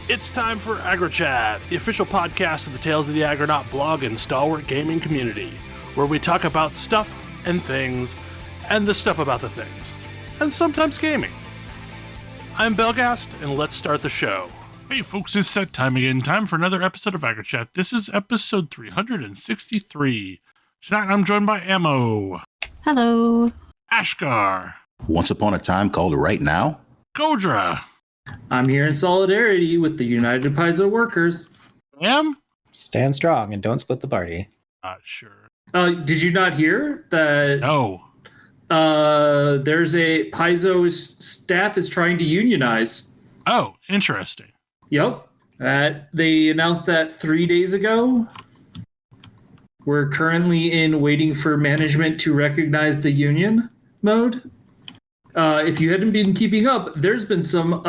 It's time for AggroChat, the official podcast of the Tales of the Aggronaut blog and stalwart gaming community, where we talk about stuff and things, and the stuff about the things, and sometimes gaming. I'm Belgast, and let's start the show. Hey folks, it's that time again. Time for another episode of AggroChat. This is episode 363. Tonight I'm joined by Ammo. Hello. Ashgar. Once upon a time called Right Now. Godra. I'm here in solidarity with the United Paizo workers. Am? Stand strong and don't split the party. Not sure. Did you not hear that? No. There's a Paizo staff is trying to unionize. Oh, interesting. Yep. They announced that 3 days ago. We're currently in waiting for management to recognize the union mode. If you hadn't been keeping up, there's been some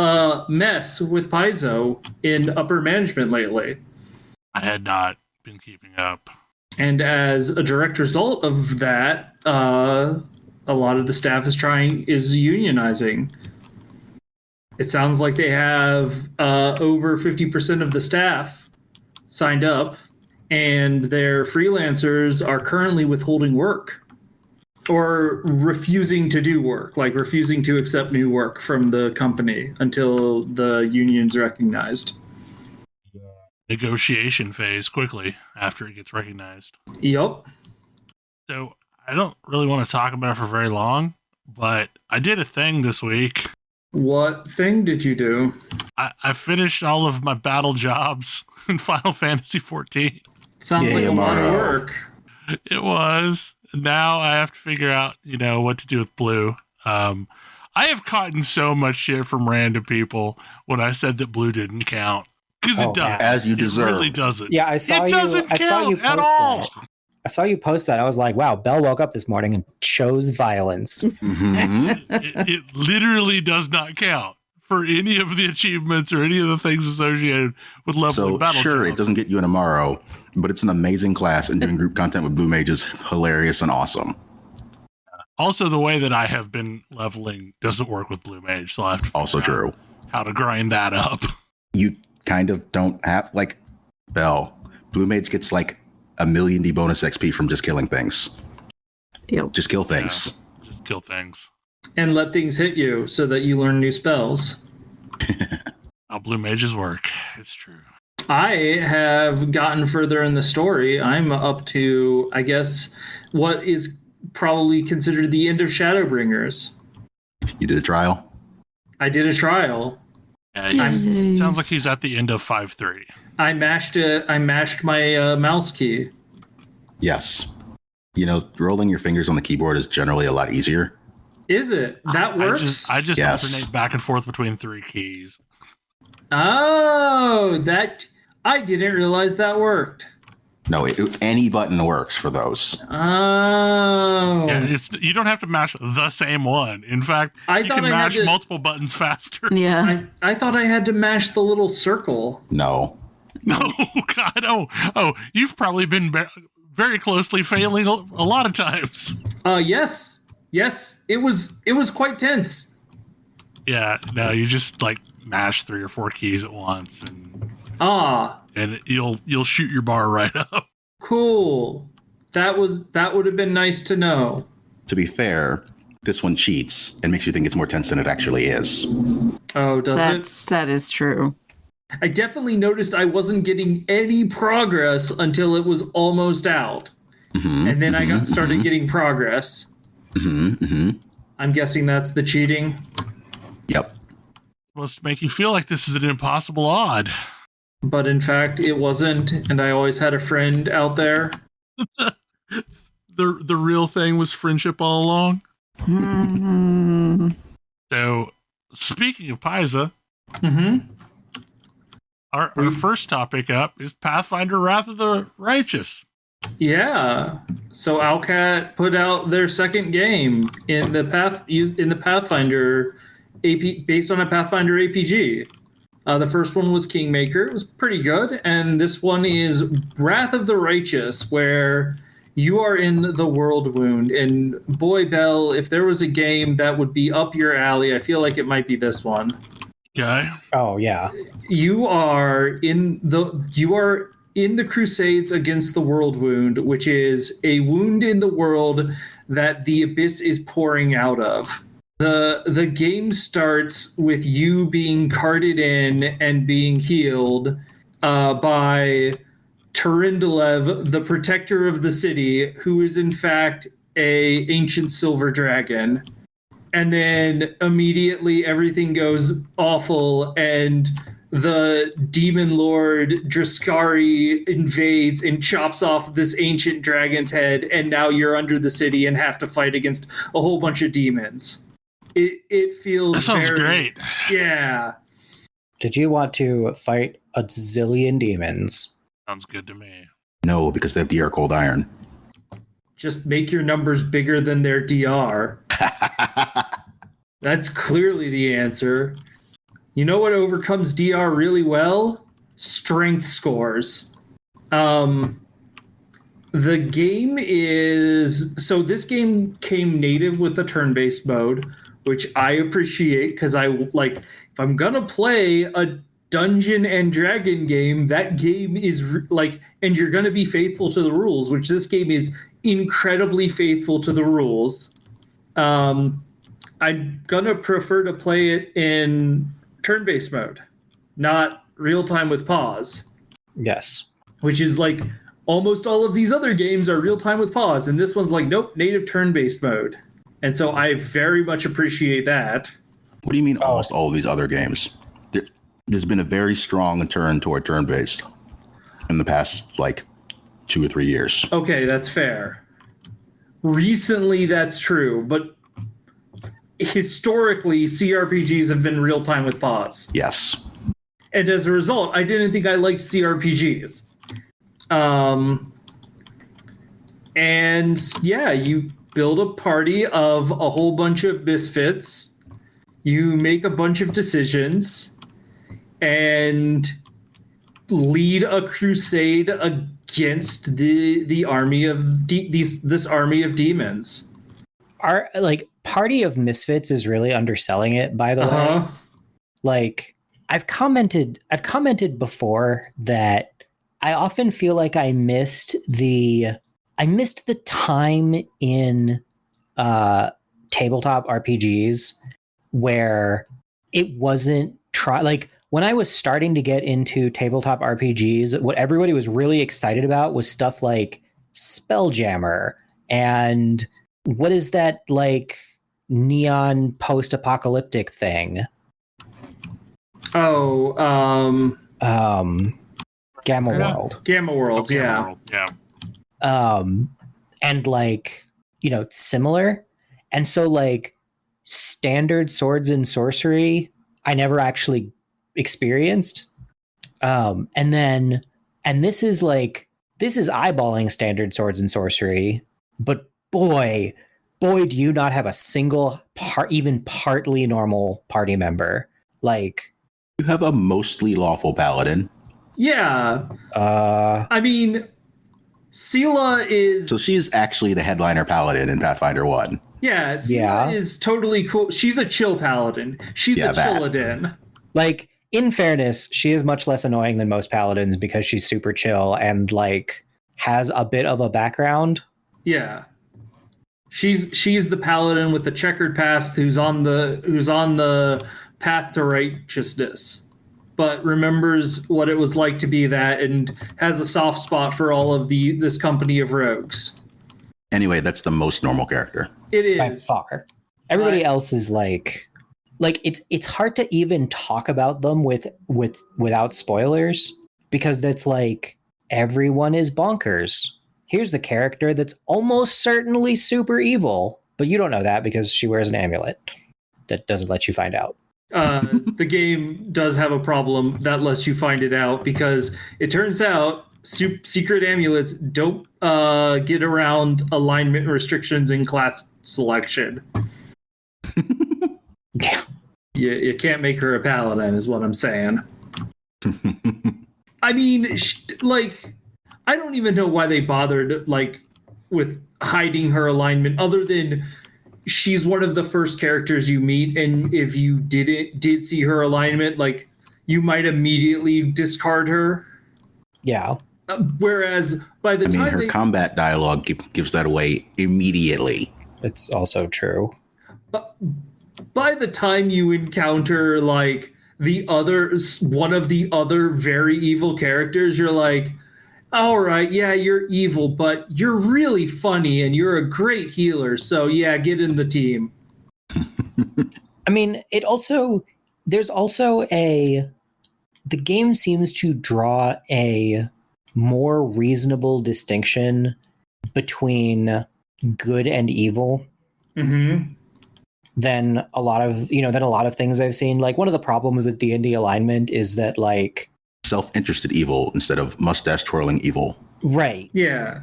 mess with Paizo in upper management lately. I had not been keeping up. And as a direct result of that, a lot of the staff is unionizing. It sounds like they have over 50% of the staff signed up, and their freelancers are currently withholding work or refusing to do work, like refusing to accept new work from the company until the union's recognized. Negotiation phase quickly after it gets recognized. Yep. So I don't really want to talk about it for very long, but I did a thing this week. What thing did you do? I finished all of my battle jobs in Final Fantasy XIV. Sounds like a lot of work. It was. Now I have to figure out, what to do with Blue. I have gotten so much shit from random people when I said that Blue didn't count. Because it does. As you deserve. It really doesn't. Yeah, I saw it you. doesn't I saw you count at post all. that. I saw you post that. I was like, wow, Belle woke up this morning and chose violence. Mm-hmm. It literally does not count for any of the achievements or any of the things associated with leveling battle Sure, jobs. it doesn't get you in tomorrow, but it's an amazing class, and doing group content with Blue Mage is hilarious and awesome. Also, the way that I have been leveling doesn't work with Blue Mage, so I have to Also figure out true. how to grind that up. You kind of don't have, Belle, Blue Mage gets 1,000,000 D bonus XP from just killing things. Yep. Just kill things. Yeah, just kill things. And let things hit you so that you learn new spells. How Blue Mages work. It's true. I have gotten further in the story. I'm up to, I guess, what is probably considered the end of Shadowbringers. You did a trial? I did a trial. Yeah, sounds like he's at the end of 5-3. I mashed my mouse key. Yes. Rolling your fingers on the keyboard is generally a lot easier. Is it? That works? I just Yes. alternate back and forth between 3 keys. Oh, I didn't realize that worked. No, any button works for those. Oh. Yeah, you don't have to mash the same one. In fact, you can mash multiple buttons faster. Yeah. I thought I had to mash the little circle. No. No, God, oh, you've probably been very closely failing a lot of times. Yes, it was quite tense. Yeah, no, you just mash 3 or 4 keys at once, and you'll shoot your bar right up. Cool. That would have been nice to know. To be fair, this one cheats and makes you think it's more tense than it actually is. Oh, does it? That is true. I definitely noticed I wasn't getting any progress until it was almost out. Mm-hmm, And then I started getting progress. I'm guessing that's the cheating. Yep. Supposed to make you feel like this is an impossible odd. But in fact, it wasn't, and I always had a friend out there. The real thing was friendship all along. Mm-hmm. So, speaking of Paizo, our first topic up is Pathfinder Wrath of the Righteous. Yeah. So Owlcat put out their second game in the Pathfinder AP, based on a Pathfinder APG. The first one was Kingmaker. It was pretty good. And this one is Wrath of the Righteous, where you are in the World Wound. And boy, Bell, if there was a game that would be up your alley, I feel like it might be this one. guy. Oh yeah. You are in the Crusades against the World Wound, which is a wound in the world that the Abyss is pouring out of. The game starts with you being carted in and being healed by Turindalev, the protector of the city, who is in fact a ancient silver dragon. And then immediately everything goes awful, and the demon lord Draskari invades and chops off this ancient dragon's head, and now you're under the city and have to fight against a whole bunch of demons. It feels That sounds very, great. Yeah. Did you want to fight a zillion demons? Sounds good to me. No, because they have DR Cold Iron. Just make your numbers bigger than their DR. That's clearly the answer. You know what overcomes DR really well? Strength scores. The game is... So this game came native with the turn-based mode, which I appreciate because if I'm gonna play a Dungeon and Dragon game, that game is and you're gonna be faithful to the rules, which this game is incredibly faithful to the rules. I'm gonna prefer to play it in turn-based mode, not real-time with pause. Yes. Which is almost all of these other games are real-time with pause, and this one's nope, native turn-based mode. And so I very much appreciate that. What do you mean almost all of these other games? There's been a very strong turn toward turn-based in the past 2 or 3 years. Okay, that's fair. Recently, that's true, but historically, CRPGs have been real-time with pause. Yes. And as a result, I didn't think I liked CRPGs. And yeah, you build a party of a whole bunch of misfits. You make a bunch of decisions and lead a crusade against the army of this army of demons. Our party of misfits is really underselling it, by the way. I've commented before that I often feel like I missed the time in tabletop RPGs where it wasn't when I was starting to get into tabletop RPGs, what everybody was really excited about was stuff like Spelljammer and what is that neon post-apocalyptic thing? Oh, Gamma World. Gamma World, yeah. And similar. And so standard swords and sorcery, I never actually experienced. And this is eyeballing standard swords and sorcery, but boy, do you not have a single even partly normal party member. You have a mostly lawful paladin. Yeah. I mean, Sela is... So she's actually the headliner paladin in Pathfinder 1. Yeah, Sela is totally cool. She's a chill paladin. She's a chilladin. In fairness, she is much less annoying than most paladins because she's super chill and has a bit of a background. Yeah. She's the paladin with the checkered past who's on the path to righteousness, but remembers what it was like to be that and has a soft spot for all of this company of rogues. Anyway, that's the most normal character. It is. By far. Everybody else is it's hard to even talk about them without spoilers because that's everyone is bonkers. Here's the character that's almost certainly super evil, but you don't know that because she wears an amulet that doesn't let you find out. The game does have a problem that lets you find it out because it turns out secret amulets don't get around alignment restrictions in class selection. Yeah. You can't make her a paladin is what I'm saying. I mean, I don't even know why they bothered with hiding her alignment other than she's one of the first characters you meet, and if you did see her alignment, like you might immediately discard her. Yeah. Whereas by the time her combat dialogue gives that away immediately. It's also true. By the time you encounter like one of the other very evil characters, you're like, all right, yeah, you're evil, but you're really funny and you're a great healer. So yeah, get in the team. I mean, there's also the game seems to draw a more reasonable distinction between good and evil than a lot of things I've seen. Like, one of the problems with D&D alignment is that, like, self-interested evil instead of mustache twirling evil. Right. Yeah.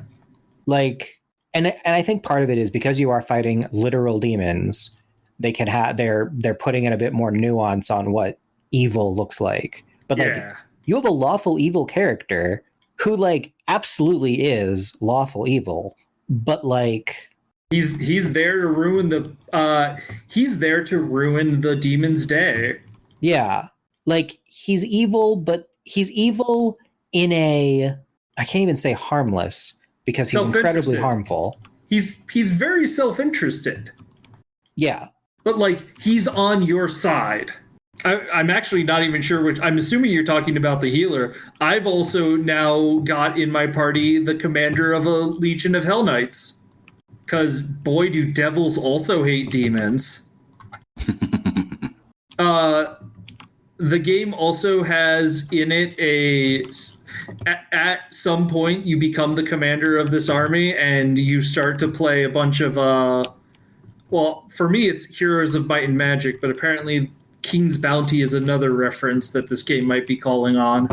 Like, and I think part of it is because you are fighting literal demons, they can have they're putting in a bit more nuance on what evil looks like. But like, you have a lawful evil character who like absolutely is lawful evil, but like he's there to ruin the demon's day. Yeah. Like, he's evil, but he's evil in I can't even say harmless, because he's incredibly harmful. He's very self-interested. Yeah. But like, he's on your side. I'm actually not even sure which. I'm assuming you're talking about the healer. I've also now got in my party the commander of a legion of Hell Knights. Because boy, do devils also hate demons. The game also has in it at some point you become the commander of this army and you start to play a bunch of well, for me it's Heroes of Might and Magic, but apparently King's Bounty is another reference that this game might be calling on,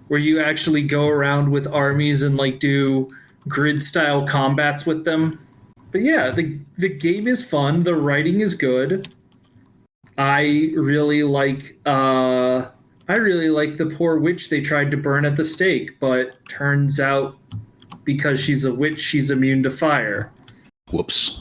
where you actually go around with armies and like do grid style combats with them. But yeah, the game is fun, the writing is good. I really like the poor witch they tried to burn at the stake, but turns out because she's a witch, she's immune to fire. Whoops.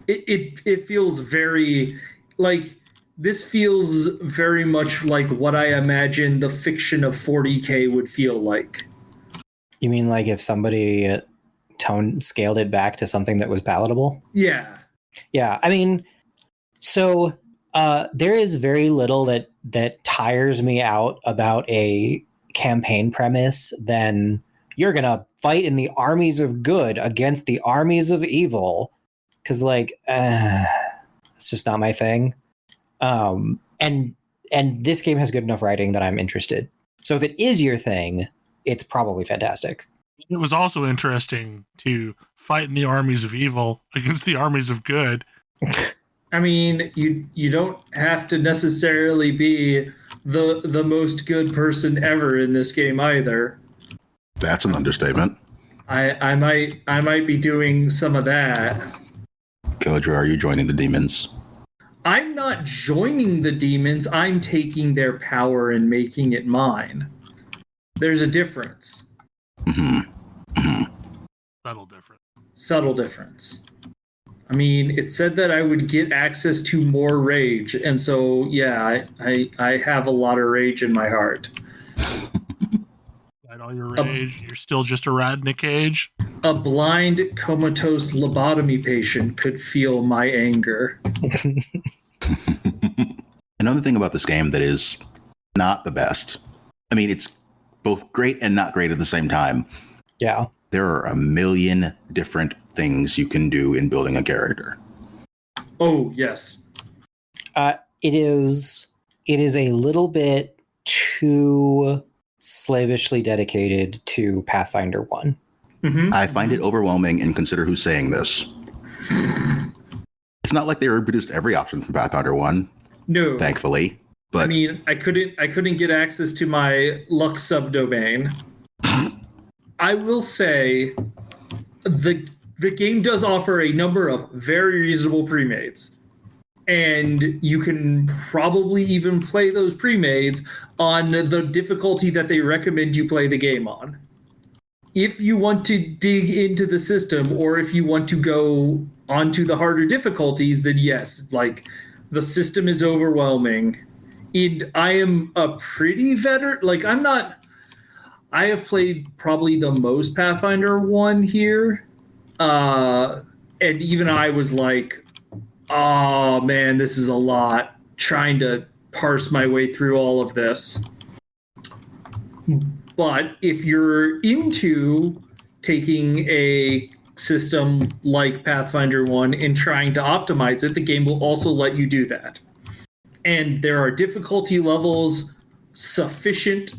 It feels very like this feels very much like what I imagine the fiction of 40K would feel like. You mean like if somebody scaled it back to something that was palatable? Yeah. Yeah, I mean, so there is very little that tires me out about a campaign premise than you're going to fight in the armies of good against the armies of evil. Because, like, it's just not my thing. And this game has good enough writing that I'm interested. So if it is your thing, it's probably fantastic. It was also interesting to fight in the armies of evil against the armies of good. I mean, you don't have to necessarily be the most good person ever in this game either. That's an understatement. I might be doing some of that. Kodra, are you joining the demons? I'm not joining the demons. I'm taking their power and making it mine. There's a difference. Subtle difference. I mean, it said that I would get access to more rage, and so yeah, I have a lot of rage in my heart. All your rage, you're still just a rat in a cage. A blind, comatose lobotomy patient could feel my anger. Another thing about this game that is not the best, I mean, it's both great and not great at the same time. Yeah. There are a million different things you can do in building a character. Oh, yes. It is a little bit too slavishly dedicated to Pathfinder 1. Mm-hmm. I find it overwhelming, and consider who's saying this. It's not like they reproduced every option from Pathfinder 1. No. Thankfully. But I mean, I couldn't get access to my Lux subdomain. I will say the game does offer a number of very reasonable pre-mades. And you can probably even play those pre-mades on the difficulty that they recommend you play the game on. if you want to dig into the system, or if you want to go onto the harder difficulties, then yes, like the system is overwhelming. And I am a pretty veteran. Like I have played probably the most Pathfinder 1 here. And even I was like, oh man, this is a lot. Trying to parse my way through all of this. But if you're into taking a system like Pathfinder 1 and trying to optimize it, the game will also let you do that. And there are difficulty levels sufficient.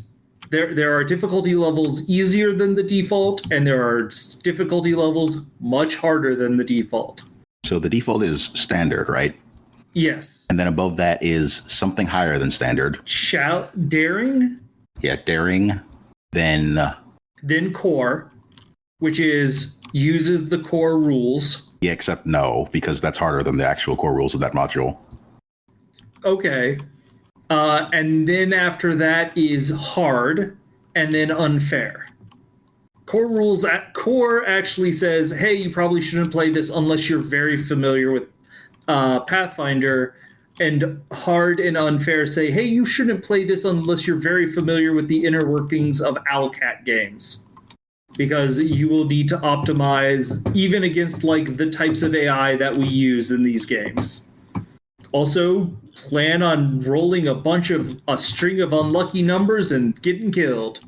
There are difficulty levels easier than the default, and there are difficulty levels much harder than the default. So the default is standard, right? Yes. And then above that is something higher than standard. Daring? Yeah, daring. Then core, which uses the core rules. yeah, except no, because that's harder than the actual core rules of that module. Okay. And then after that is hard, and then unfair. Core actually says, hey, you probably shouldn't play this unless you're very familiar with Pathfinder. And hard and unfair say, hey, you shouldn't play this unless you're very familiar with the inner workings of AggroChat games. Because you will need to optimize even against like the types of AI that we use in these games. Also, plan on rolling a string of unlucky numbers and getting killed.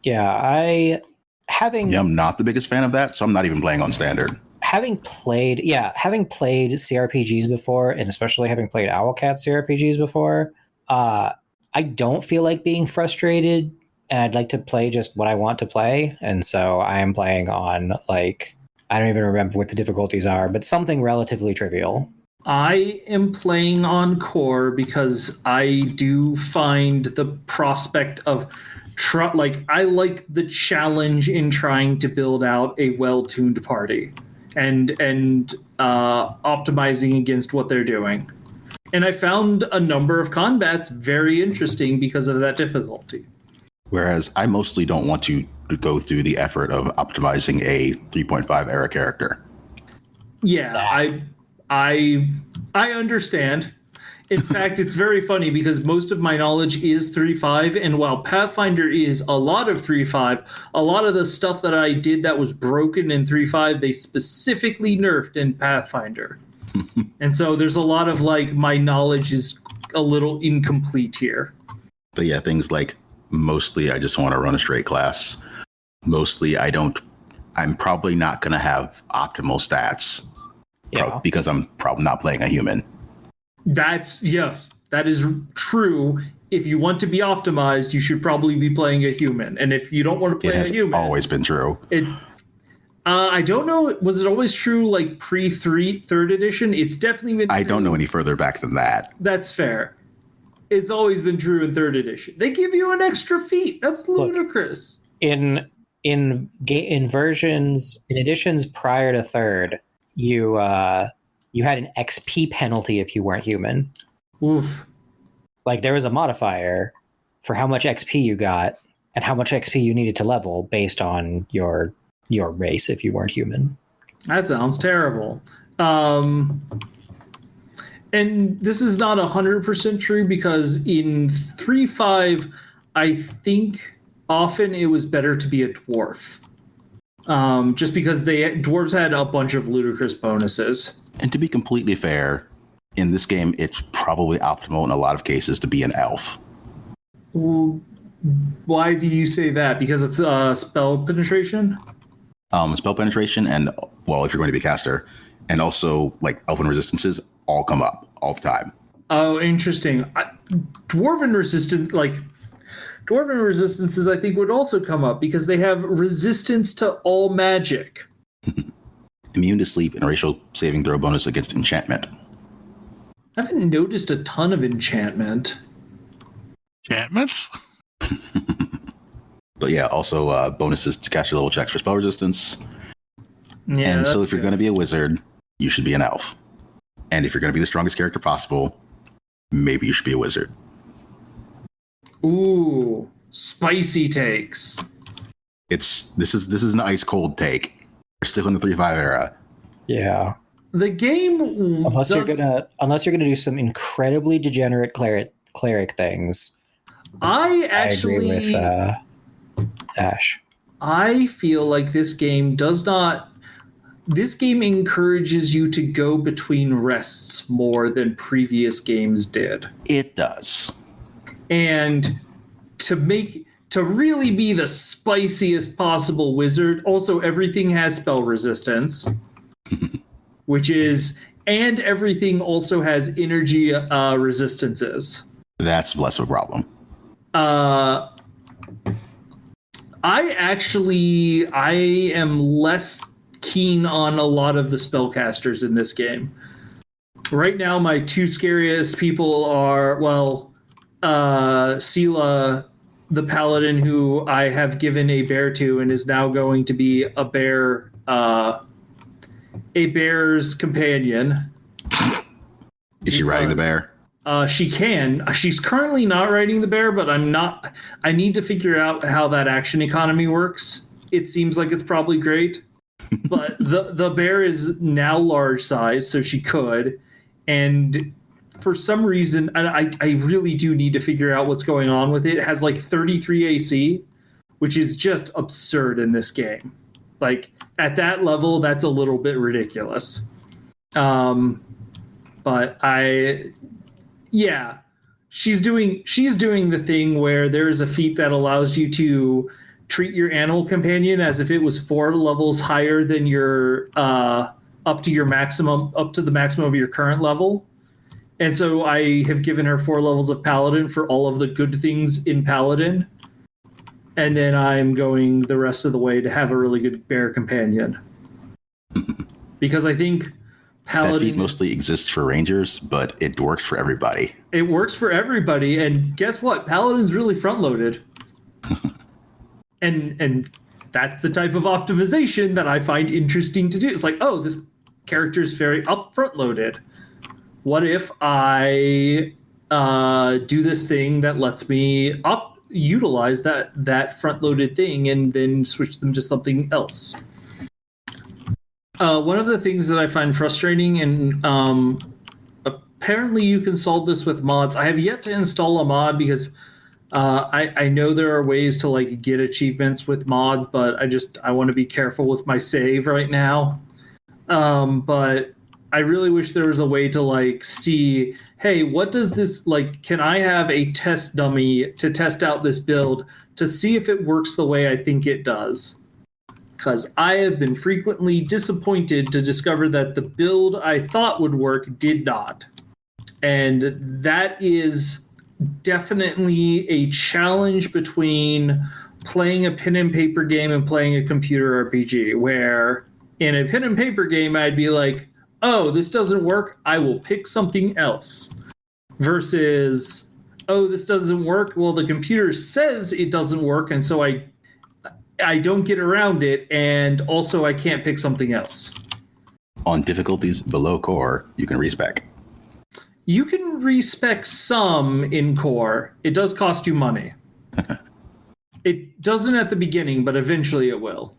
Yeah, I'm not the biggest fan of that, so I'm not even playing on standard. Having played CRPGs before, and especially having played AggroChat CRPGs before, I don't feel like being frustrated, and I'd like to play just what I want to play. And so I am playing on, like, I don't even remember what the difficulties are, but something relatively trivial. I am playing on core because I do find the prospect of I like the challenge in trying to build out a well-tuned party and optimizing against what they're doing. And I found a number of combats very interesting because of that difficulty. Whereas I mostly don't want to go through the effort of optimizing a 3.5 era character. Yeah, I understand. In fact, it's very funny because most of my knowledge is 3.5, and while Pathfinder is a lot of 3.5, a lot of the stuff that I did that was broken in 3.5, they specifically nerfed in Pathfinder. And so there's a lot of like my knowledge is a little incomplete here. But yeah, things like mostly I just want to run a straight class. Mostly I'm probably not going to have optimal stats. Yeah. Because I'm probably not playing a human. That is true. If you want to be optimized, you should probably be playing a human. And if you don't want to play a human, always been true. I don't know. Was it always true like third edition? It's definitely been true. I don't know any further back than that. That's fair. It's always been true in third edition. They give you an extra feat. That's ludicrous. In editions prior to third, you had an XP penalty if you weren't human. Oof. Like there was a modifier for how much XP you got and how much XP you needed to level based on your race if you weren't human. That sounds terrible. And this is not 100% true because in 3.5, I think often it was better to be a dwarf. Just because dwarves had a bunch of ludicrous bonuses. And to be completely fair, in this game, it's probably optimal in a lot of cases to be an elf. Why do you say that? Because of spell penetration? Spell penetration and, well, if you're going to be a caster, and also like elven resistances all come up all the time. Oh, interesting. Dwarven resistances, I think, would also come up because they have resistance to all magic. Immune to sleep and racial saving throw bonus against enchantment. I haven't noticed a ton of enchantment. Enchantments? But yeah, also bonuses to cast your level checks for spell resistance. Yeah, and so if you're going to be a wizard, you should be an elf. And if you're going to be the strongest character possible, maybe you should be a wizard. Ooh, spicy takes. This is an ice cold take. We're still in the 3.5 era. Yeah. The game Unless you're gonna do some incredibly degenerate cleric things. I agree with Ash. I feel like this game does not. This game encourages you to go between rests more than previous games did. It does. And to really be the spiciest possible wizard, also everything has spell resistance, and everything also has energy resistances. That's less of a problem. I am less keen on a lot of the spellcasters in this game. Right now, my two scariest people are, Sela, the paladin, who I have given a bear to and is now going to be a bear's companion. Is she riding the bear? She can. She's currently not riding the bear, but I need to figure out how that action economy works. It seems like it's probably great. But the bear is now large size, so she could. And for some reason, and I really do need to figure out what's going on with it. It has like 33 AC, which is just absurd in this game. Like at that level, that's a little bit ridiculous. But she's doing the thing where there is a feat that allows you to treat your animal companion as if it was 4 levels higher than your up to the maximum of your current level. And so I have given her 4 levels of paladin for all of the good things in paladin. And then I'm going the rest of the way to have a really good bear companion. Because I think paladin... That feat mostly exists for rangers, but it works for everybody. It works for everybody, and guess what? Paladin's really front-loaded. and that's the type of optimization that I find interesting to do. It's like, oh, this character is very front-loaded. What if I do this thing that lets me utilize that front-loaded thing and then switch them to something else? One of the things that I find frustrating, and apparently you can solve this with mods. I have yet to install a mod because I know there are ways to like get achievements with mods, but I want to be careful with my save right now. But I really wish there was a way to like see, hey, what does this like? Can I have a test dummy to test out this build to see if it works the way I think it does? Because I have been frequently disappointed to discover that the build I thought would work did not. And that is definitely a challenge between playing a pen and paper game and playing a computer RPG, where in a pen and paper game, I'd be like, oh, this doesn't work, I will pick something else. Versus, oh, this doesn't work, well, the computer says it doesn't work, and so I don't get around it, and also I can't pick something else. On difficulties below core, you can respec. You can respec some in core. It does cost you money. It doesn't at the beginning, but eventually it will.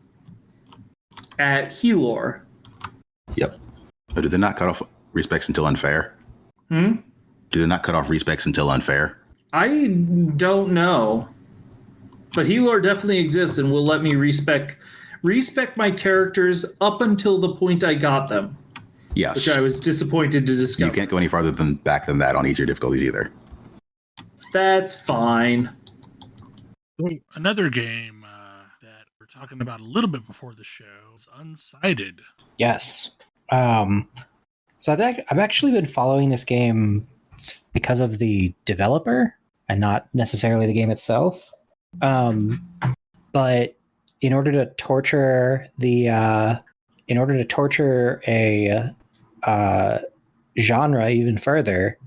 At Helor. Yep. But do they not cut off respecs until unfair? Do they not cut off respecs until unfair? I don't know. But Helor definitely exists and will let me respec my characters up until the point I got them. Yes. Which I was disappointed to discover. You can't go any farther back than that on easier difficulties either. That's fine. Another game that we're talking about a little bit before the show is Unsighted. Yes. So I've actually been following this game because of the developer and not necessarily the game itself. But in order to torture a genre even further.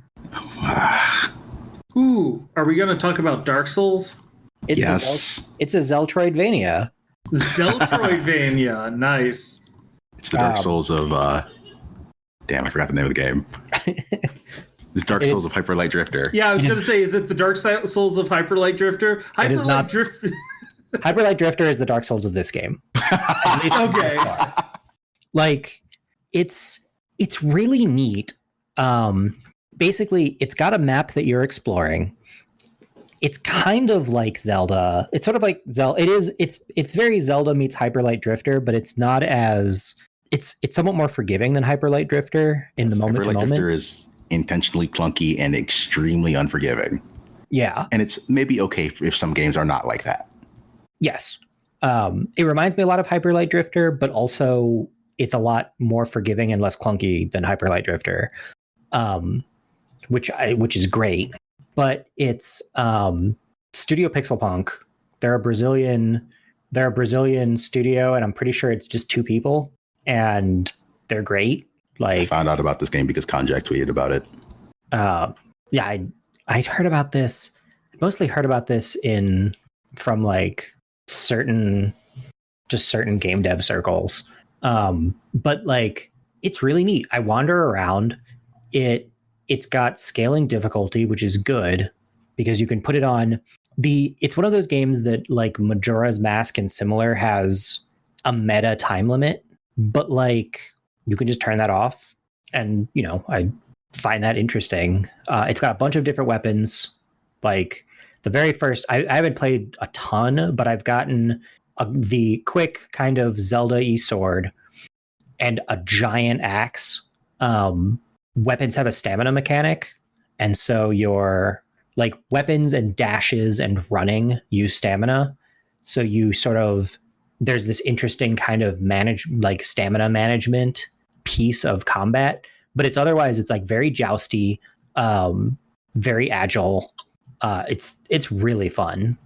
Ooh, are we going to talk about Dark Souls? It's a Zeltroidvania. Zeltroidvania, nice. It's the Dark Souls of damn, I forgot the name of the game. The Dark Souls of Hyper Light Drifter. Yeah, I was going to say, is it the Dark Souls of Hyper Light Drifter? It is not. Hyper Light Drifter is the Dark Souls of this game. At least Okay. thus far. Like, it's really neat. Basically, it's got a map that you're exploring. It's kind of like Zelda. It's sort of like Zelda. It's very Zelda meets Hyper Light Drifter, but it's not as it's somewhat more forgiving than Hyper Light Drifter in the moment to Hyper Light Drifter moment. is intentionally clunky and extremely unforgiving. Yeah. And it's maybe okay if some games are not like that. Yes. It reminds me a lot of Hyper Light Drifter, but also it's a lot more forgiving and less clunky than Hyper Light Drifter, which is great. But it's Studio Pixelpunk. They're a Brazilian studio, and I'm pretty sure it's just 2 people, and they're great. I Like, found out about this game because Konjac tweeted about it. yeah, I'd heard about this. I mostly heard about this from like certain game dev circles. But like, it's really neat. I wander around. It's got scaling difficulty, which is good because you can put it on it's one of those games that like Majora's Mask and similar has a meta time limit, but like you can just turn that off. And, I find that interesting. It's got a bunch of different weapons. Like the very first, I haven't played a ton, but I've gotten the quick kind of Zelda-y sword and a giant axe. Weapons have a stamina mechanic, and so your like weapons and dashes and running use stamina. So you sort of there's this interesting kind of stamina management piece of combat, but it's like very jousty, very agile. It's really fun.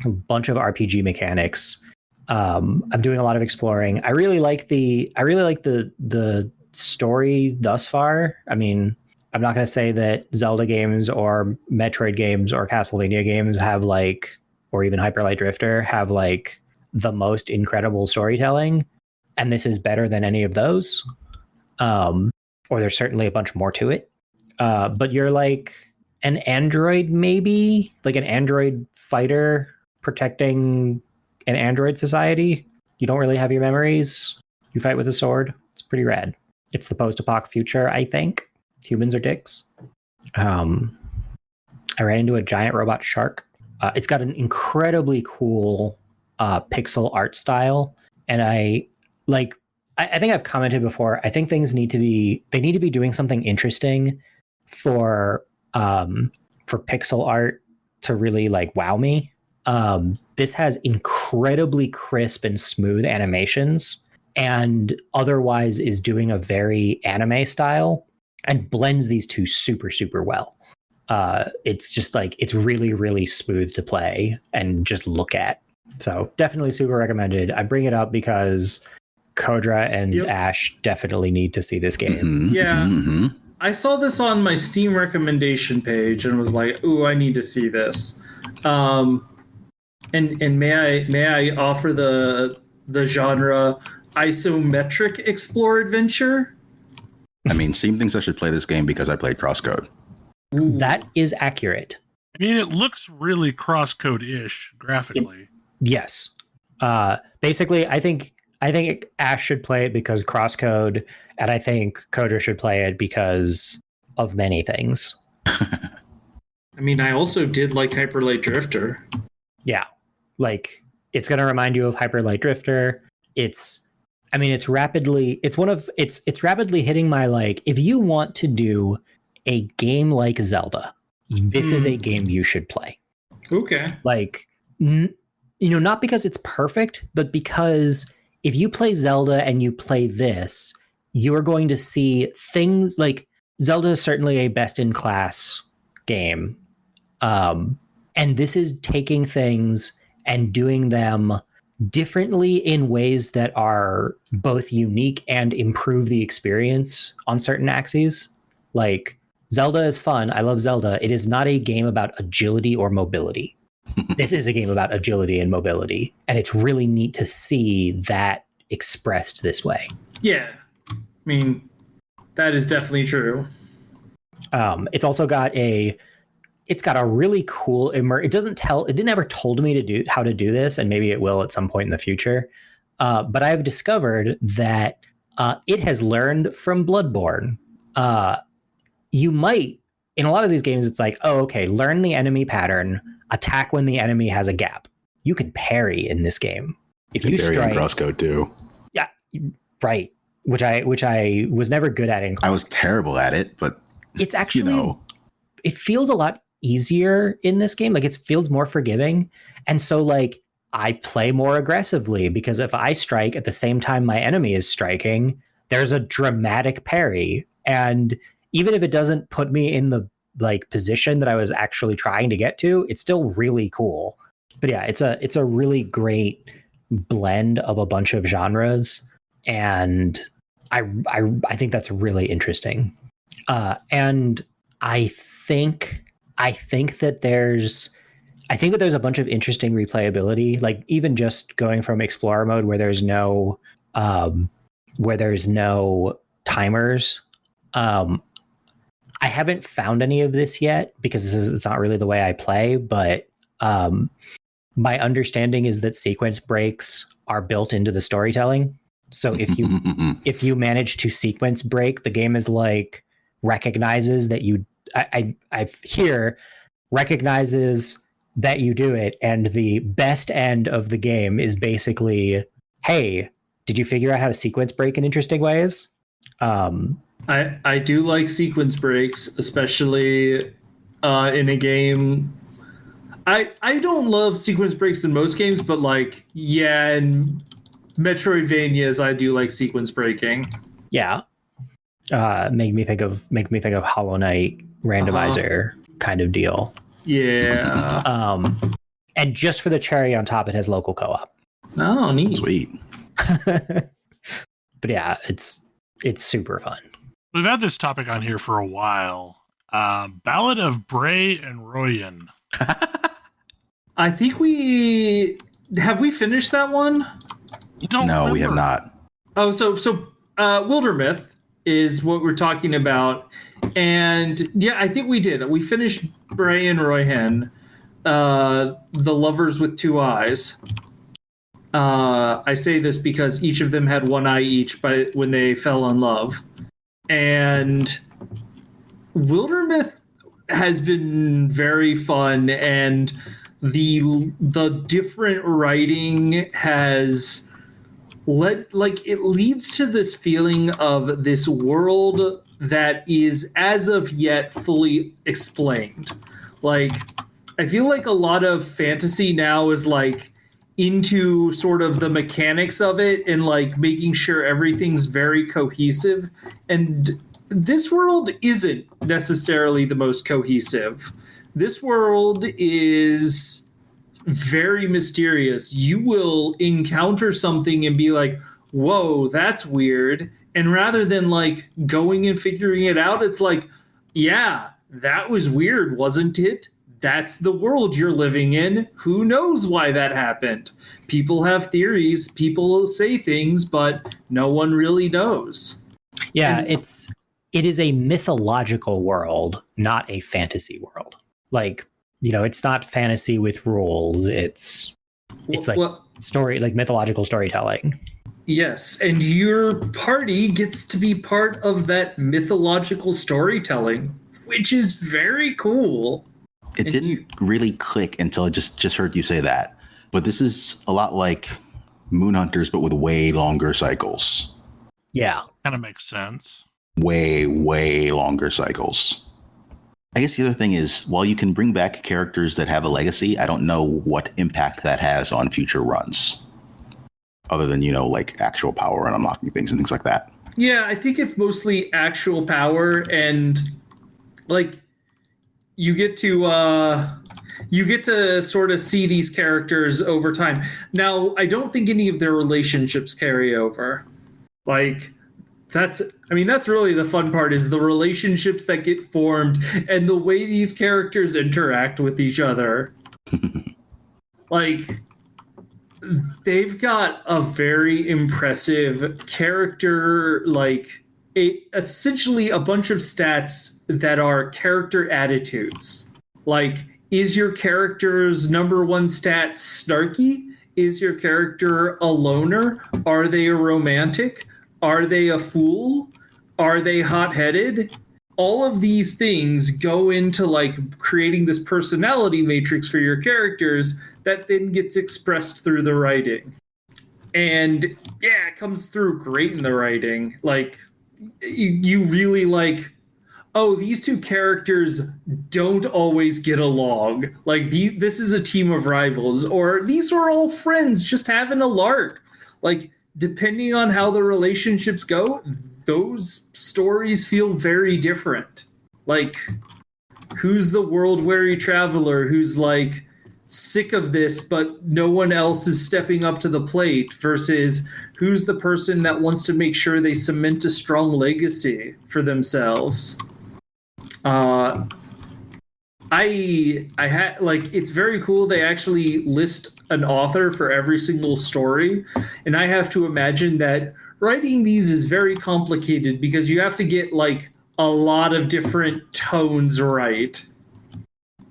A bunch of RPG mechanics. I'm doing a lot of exploring. I really like the story thus far. I mean, I'm not going to say that Zelda games or Metroid games or Castlevania games have or even Hyper Light Drifter have the most incredible storytelling, and this is better than any of those. Or there's certainly a bunch more to it. But you're like an android, maybe like an android fighter protecting an android society. You don't really have your memories. You fight with a sword. It's pretty rad. It's the post-apoc future, I think. Humans are dicks. I ran into a giant robot shark. It's got an incredibly cool pixel art style, and I think I've commented before. I think they need to be doing something interesting for pixel art to really wow me. This has incredibly crisp and smooth animations, and otherwise is doing a very anime style and blends these two super, super well. It's just it's really, really smooth to play and just look at. So definitely super recommended. I bring it up because Kodra and Ash definitely need to see this game. Mm-hmm, Yeah. mm-hmm. I saw this on my Steam recommendation page and was like, "Ooh, I need to see this." And may I offer the genre isometric explore adventure? I mean, Steam thinks I should play this game because I played Crosscode. Ooh. That is accurate. I mean, it looks really crosscode-ish graphically. Yes. Basically, I think Ash should play it because Crosscode, and I think Kodra should play it because of many things. I mean, I also did like Hyper Light Drifter. Yeah. It's going to remind you of Hyper Light Drifter. It's rapidly hitting my if you want to do a game like Zelda, this is a game you should play. Okay. Not because it's perfect, but because if you play Zelda and you play this, you are going to see things like Zelda is certainly a best in class game. And this is taking things and doing them differently in ways that are both unique and improve the experience on certain axes. Zelda is fun. I love Zelda. It is not a game about agility or mobility. This is a game about agility and mobility, and it's really neat to see that expressed this way. Yeah. I mean, that is definitely true. It's also got a it's got a really cool it didn't ever told me to do how to do this, and maybe it will at some point in the future. But I've discovered that it has learned from Bloodborne. You might, in a lot of these games, it's like, oh, okay, learn the enemy pattern, attack when the enemy has a gap. You can parry in this game. If you parry strike, in crosscode too. Yeah, right. Which I was never good at in. I was terrible at it, but it's actually it feels a lot easier in this game. Like it feels more forgiving, and so like I play more aggressively because if I strike at the same time my enemy is striking, there's a dramatic parry, and even if it doesn't put me in the like position that I was actually trying to get to, it's still really cool. But yeah, it's a really great blend of a bunch of genres, and I think that's really interesting. And I think that there's a bunch of interesting replayability, like even just going from explorer mode where there's no timers. I haven't found any of this yet because it's not really the way I play, but my understanding is that sequence breaks are built into the storytelling. So if you manage to sequence break, the game is like recognizes that you recognizes that you do it, and the best end of the game is basically, hey, did you figure out how to sequence break in interesting ways? I do like sequence breaks, especially in a game. I don't love sequence breaks in most games, but like, yeah, in Metroidvanias, I do like sequence breaking. Yeah. Make me think of Hollow Knight randomizer kind of deal. Yeah. And just for the cherry on top, it has local co-op. Oh, neat. Sweet. But yeah, it's super fun. We've had this topic on here for a while. Ballad of Brey and Royhen. I think we finished that one? No, we have not. Oh, so Wildermyth is what we're talking about, and yeah, I think we did. We finished Brey and Royhen, the lovers with two eyes. I say this because each of them had one eye each, but when they fell in love, and Wildermyth has been very fun, and the different writing has it leads to this feeling of this world that is as of yet fully explained. Like, I feel like a lot of fantasy now is like into sort of the mechanics of it and like making sure everything's very cohesive, and this world isn't necessarily the most cohesive. This world is very mysterious. You will encounter something and be like, whoa, that's weird. And rather than like going and figuring it out, it's like, yeah, that was weird, wasn't it? That's the world you're living in. Who knows why that happened? People have theories, people say things, but no one really knows. Yeah, it is a mythological world, not a fantasy world. Like, you know, it's not fantasy with rules. It's story, like mythological storytelling. Yes, and your party gets to be part of that mythological storytelling, which is very cool. It didn't really click until I just heard you say that. But this is a lot like Moonhunters, but with way longer cycles. Yeah. Kind of makes sense. Way, way longer cycles. I guess the other thing is, while you can bring back characters that have a legacy, I don't know what impact that has on future runs. Other than, like actual power and unlocking things and things like that. Yeah, I think it's mostly actual power, and like you get to sort of see these characters over time. Now, I don't think any of their relationships carry over. Like, that's really the fun part, is the relationships that get formed and the way these characters interact with each other. Like, they've got a very impressive character, like essentially a bunch of stats that are character attitudes. Like, is your character's number one stat snarky? Is your character a loner? Are they a romantic? Are they a fool? Are they hot-headed? All of these things go into like creating this personality matrix for your characters that then gets expressed through the writing. And yeah, it comes through great in the writing. Like, you really like, oh, these two characters don't always get along. Like, this is a team of rivals, or these are all friends just having a lark. Like, depending on how the relationships go, those stories feel very different. Like, who's the world-weary traveler who's like sick of this, but no one else is stepping up to the plate, versus who's the person that wants to make sure they cement a strong legacy for themselves. I had like, it's very cool. They actually list an author for every single story, and I have to imagine that writing these is very complicated because you have to get like a lot of different tones right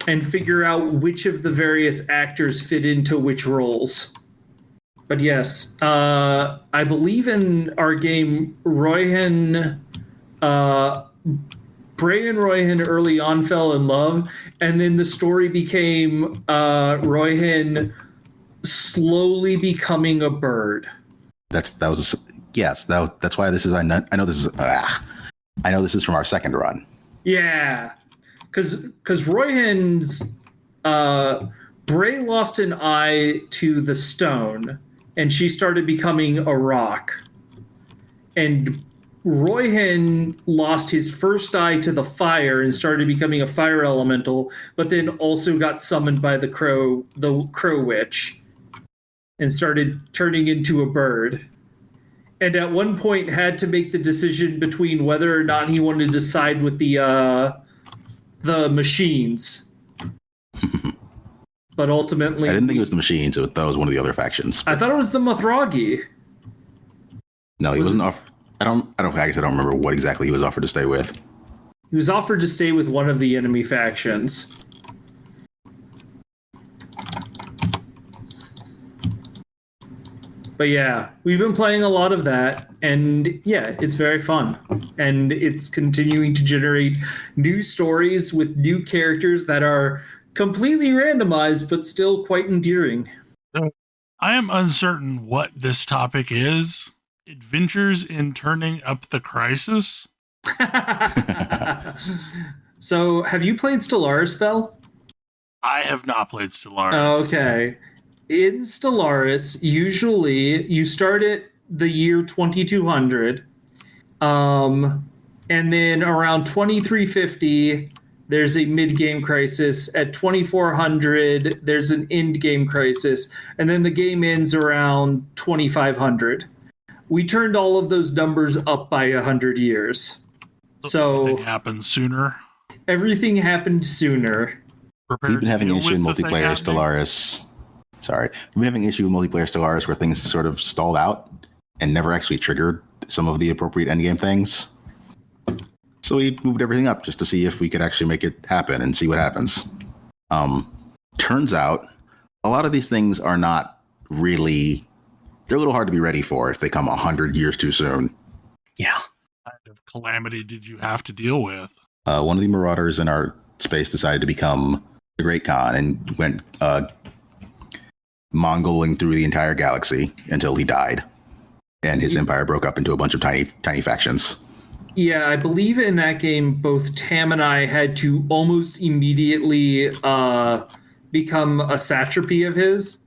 and figure out which of the various actors fit into which roles. But yes, I believe in our game, Royhen, Brey and Royhen early on fell in love, and then the story became Royhen slowly becoming a bird. That's why this is. I know this is. I know this is from our second run. Yeah, because Royhen's Brey lost an eye to the stone, and she started becoming a rock, and Royhen lost his first eye to the fire and started becoming a fire elemental, but then also got summoned by the crow witch, and started turning into a bird. And at one point had to make the decision between whether or not he wanted to side with the machines. But ultimately, I didn't think it was the machines. That was one of the other factions. I thought it was the Mothragi. No, he wasn't offered. I guess I don't remember what exactly he was offered to stay with. He was offered to stay with one of the enemy factions. But yeah, we've been playing a lot of that, and yeah, it's very fun. And it's continuing to generate new stories with new characters that are completely randomized, but still quite endearing. I am uncertain what this topic is. Adventures in Turning Up the Crisis? So, have you played Stellaris, Bell? I have not played Stellaris. Okay. In Stellaris, usually you start at the year 2200, and then around 2350, there's a mid-game crisis. At 2400, there's an end-game crisis, and then the game ends around 2500. We turned all of those numbers up by 100 years. So everything happened sooner. Everything happened sooner. We've been having an issue in multiplayer Stellaris. Sorry. We've been having an issue with multiplayer Stellaris where things sort of stalled out and never actually triggered some of the appropriate endgame things. So we moved everything up just to see if we could actually make it happen and see what happens. Turns out a lot of these things are not really... They're a little hard to be ready for if they come 100 years too soon. Yeah. What kind of calamity did you have to deal with? One of the marauders in our space decided to become the Great Khan and went Mongoling through the entire galaxy until he died. And his empire broke up into a bunch of tiny factions. Yeah, I believe in that game, both Tam and I had to almost immediately become a satrapy of his,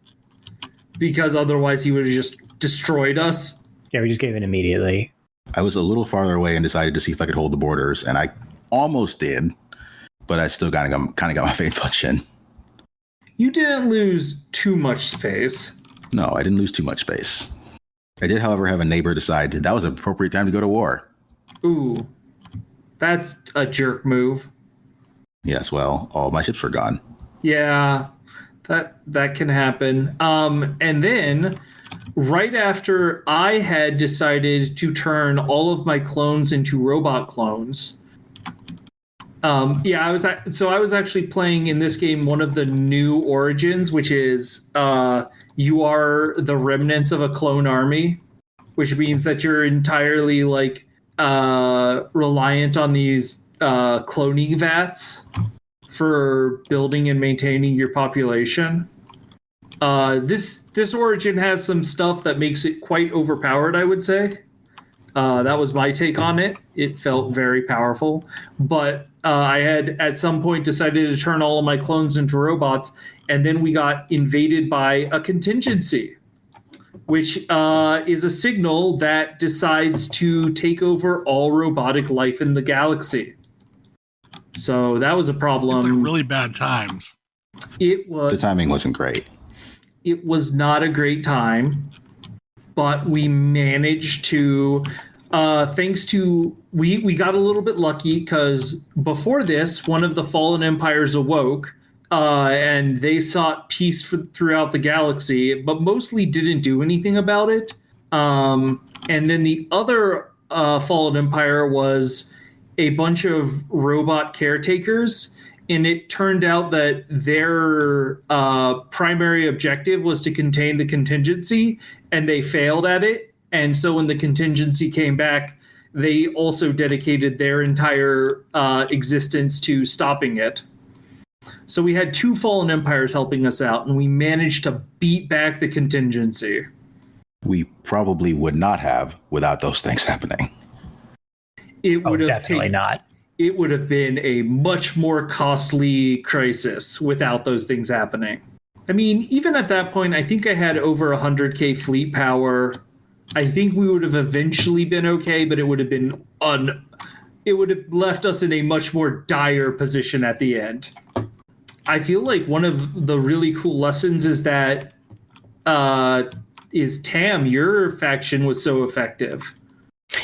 because otherwise he would have just destroyed us. Yeah, we just gave in immediately. I was a little farther away and decided to see if I could hold the borders, and I almost did, but I still kind of got my fate punch in. You didn't lose too much space. No, I didn't lose too much space. I did, however, have a neighbor decide that was an appropriate time to go to war. Ooh, that's a jerk move. Yes, well, all my ships were gone. Yeah, that can happen. And then right after I had decided to turn all of my clones into robot clones, I was actually playing in this game one of the new origins, which is you are the remnants of a clone army, which means that you're entirely like reliant on these cloning vats for building and maintaining your population. This origin has some stuff that makes it quite overpowered, I would say. That was my take on it. It felt very powerful, but I had at some point decided to turn all of my clones into robots, and then we got invaded by a contingency, which is a signal that decides to take over all robotic life in the galaxy. So that was a problem. It's like really bad times. It was. The timing wasn't great. It was not a great time, but we managed to, thanks to, we got a little bit lucky because before this, one of the fallen empires awoke and they sought peace throughout the galaxy, but mostly didn't do anything about it. And then the other fallen empire was a bunch of robot caretakers. And it turned out that their primary objective was to contain the contingency, and they failed at it. And so when the contingency came back, they also dedicated their entire existence to stopping it. So we had two fallen empires helping us out, and we managed to beat back the contingency. We probably would not have without those things happening. It would have definitely not. It would have been a much more costly crisis without those things happening. I mean, even at that point, I think I had over 100k fleet power. I think we would have eventually been okay, but it would have been it would have left us in a much more dire position at the end. I feel like one of the really cool lessons is that is Tam, your faction was so effective.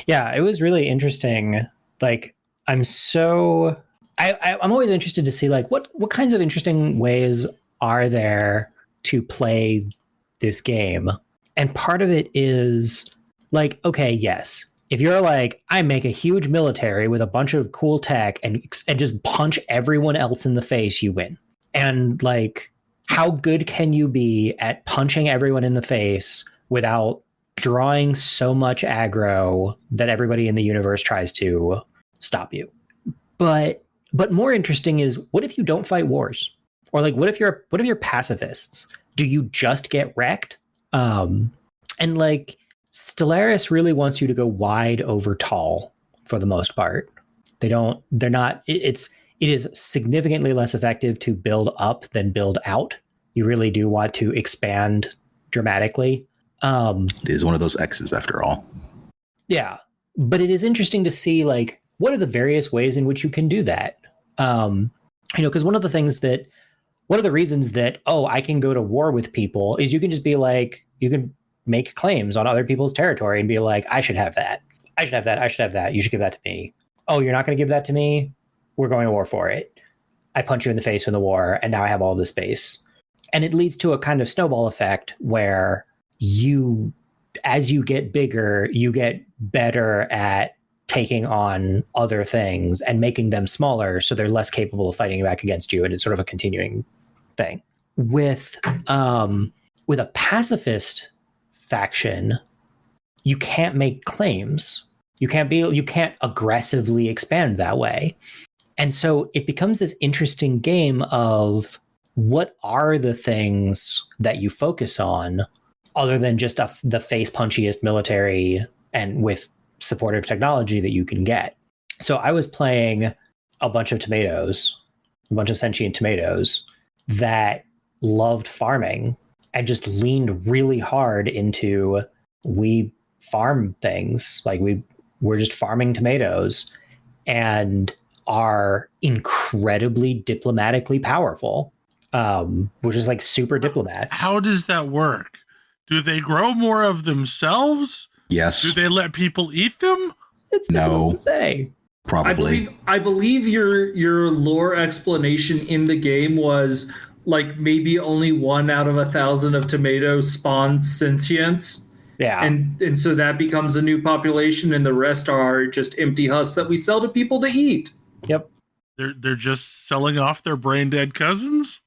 Yeah, it was really interesting. Like, I'm always interested to see like what kinds of interesting ways are there to play this game. And part of it is like, okay, yes, if you're like, I make a huge military with a bunch of cool tech and just punch everyone else in the face, you win. And like, how good can you be at punching everyone in the face without drawing so much aggro that everybody in the universe tries to stop you? But more interesting is, what if you don't fight wars? Or like, what if you're pacifists? Do you just get wrecked? And like, Stellaris really wants you to go wide over tall for the most part. It is significantly less effective to build up than build out. You really do want to expand dramatically. It is one of those X's after all. Yeah. But it is interesting to see like, what are the various ways in which you can do that? Because one of the reasons that, I can go to war with people is you can just be like, you can make claims on other people's territory and be like, I should have that. I should have that. I should have that. You should give that to me. Oh, you're not going to give that to me? We're going to war for it. I punch you in the face in the war, and now I have all this space. And it leads to a kind of snowball effect where as you get bigger, you get better at taking on other things and making them smaller so they're less capable of fighting back against you, and it's sort of a continuing thing. With a pacifist faction, you can't make claims. You can't aggressively expand that way. And so it becomes this interesting game of what are the things that you focus on other than just the face punchiest military and with supportive technology that you can get. So I was playing a bunch of sentient tomatoes that loved farming and just leaned really hard into, we farm things. Like we're just farming tomatoes and are incredibly diplomatically powerful. We're just like super diplomats. How does that work? Do they grow more of themselves? Yes. Do they let people eat them? It's difficult to say. Probably. I believe your lore explanation in the game was like maybe only 1 out of 1,000 of tomatoes spawns sentience. Yeah. And so that becomes a new population, and the rest are just empty husks that we sell to people to eat. Yep. They're just selling off their brain dead cousins.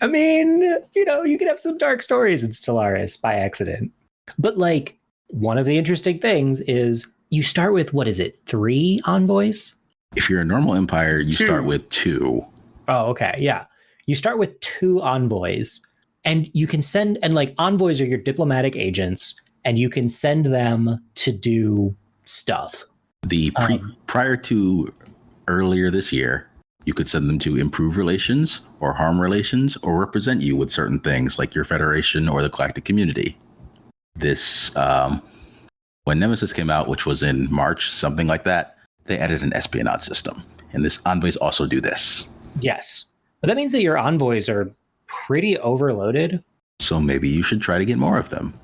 I mean, you could have some dark stories in Stellaris by accident. But like, one of the interesting things is you start with, what is it, 3 envoys? If you're a normal empire, you 2. start with 2. Oh, okay. Yeah. You start with 2 envoys, and you can send, and like envoys are your diplomatic agents, and you can send them to do stuff. Prior to earlier this year, you could send them to improve relations or harm relations or represent you with certain things like your federation or the galactic community. This, when Nemesis came out, which was in March, something like that, they added an espionage system. And this envoys also do this. Yes. But that means that your envoys are pretty overloaded. So maybe you should try to get more of them.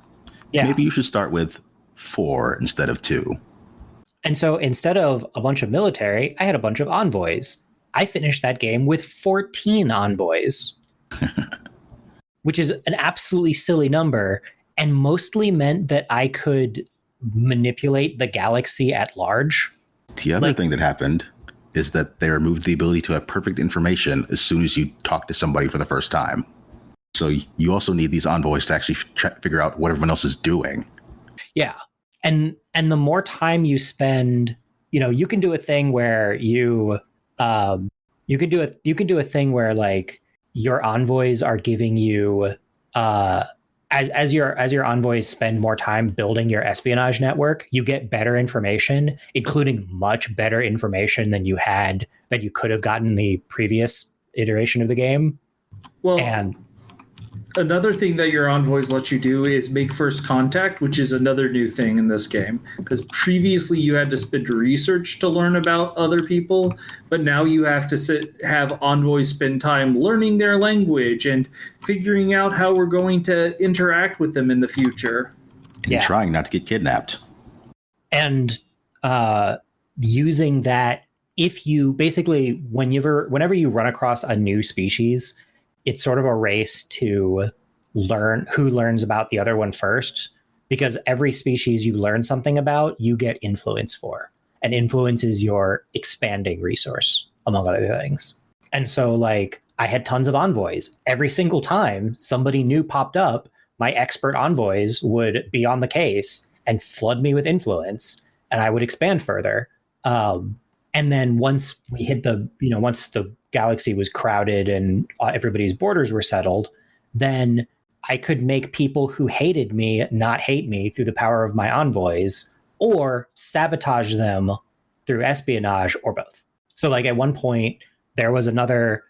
Yeah. Maybe you should start with 4 instead of 2. And so instead of a bunch of military, I had a bunch of envoys. I finished that game with 14 envoys, which is an absolutely silly number, and mostly meant that I could manipulate the galaxy at large. The other thing that happened is that they removed the ability to have perfect information as soon as you talk to somebody for the first time. So you also need these envoys to actually figure out what everyone else is doing. Yeah. And the more time you spend, you can do a thing where you could do a thing where like your envoys are giving you as your envoys spend more time building your espionage network, you get better information, including much better information than you could have gotten in the previous iteration of the game. Well, and another thing that your envoys let you do is make first contact, which is another new thing in this game. Because previously you had to spend research to learn about other people, but now you have to have envoys spend time learning their language and figuring out how we're going to interact with them in the future. And trying not to get kidnapped. And using that, if you basically, whenever you run across a new species, it's sort of a race to learn who learns about the other one first, because every species you learn something about, you get influence for. And influence is your expanding resource, among other things. And so, like, I had tons of envoys. Every single time somebody new popped up, my expert envoys would be on the case and flood me with influence, and I would expand further. And then once we hit once the galaxy was crowded and everybody's borders were settled, then I could make people who hated me not hate me through the power of my envoys, or sabotage them through espionage, or both. So like at one point there was another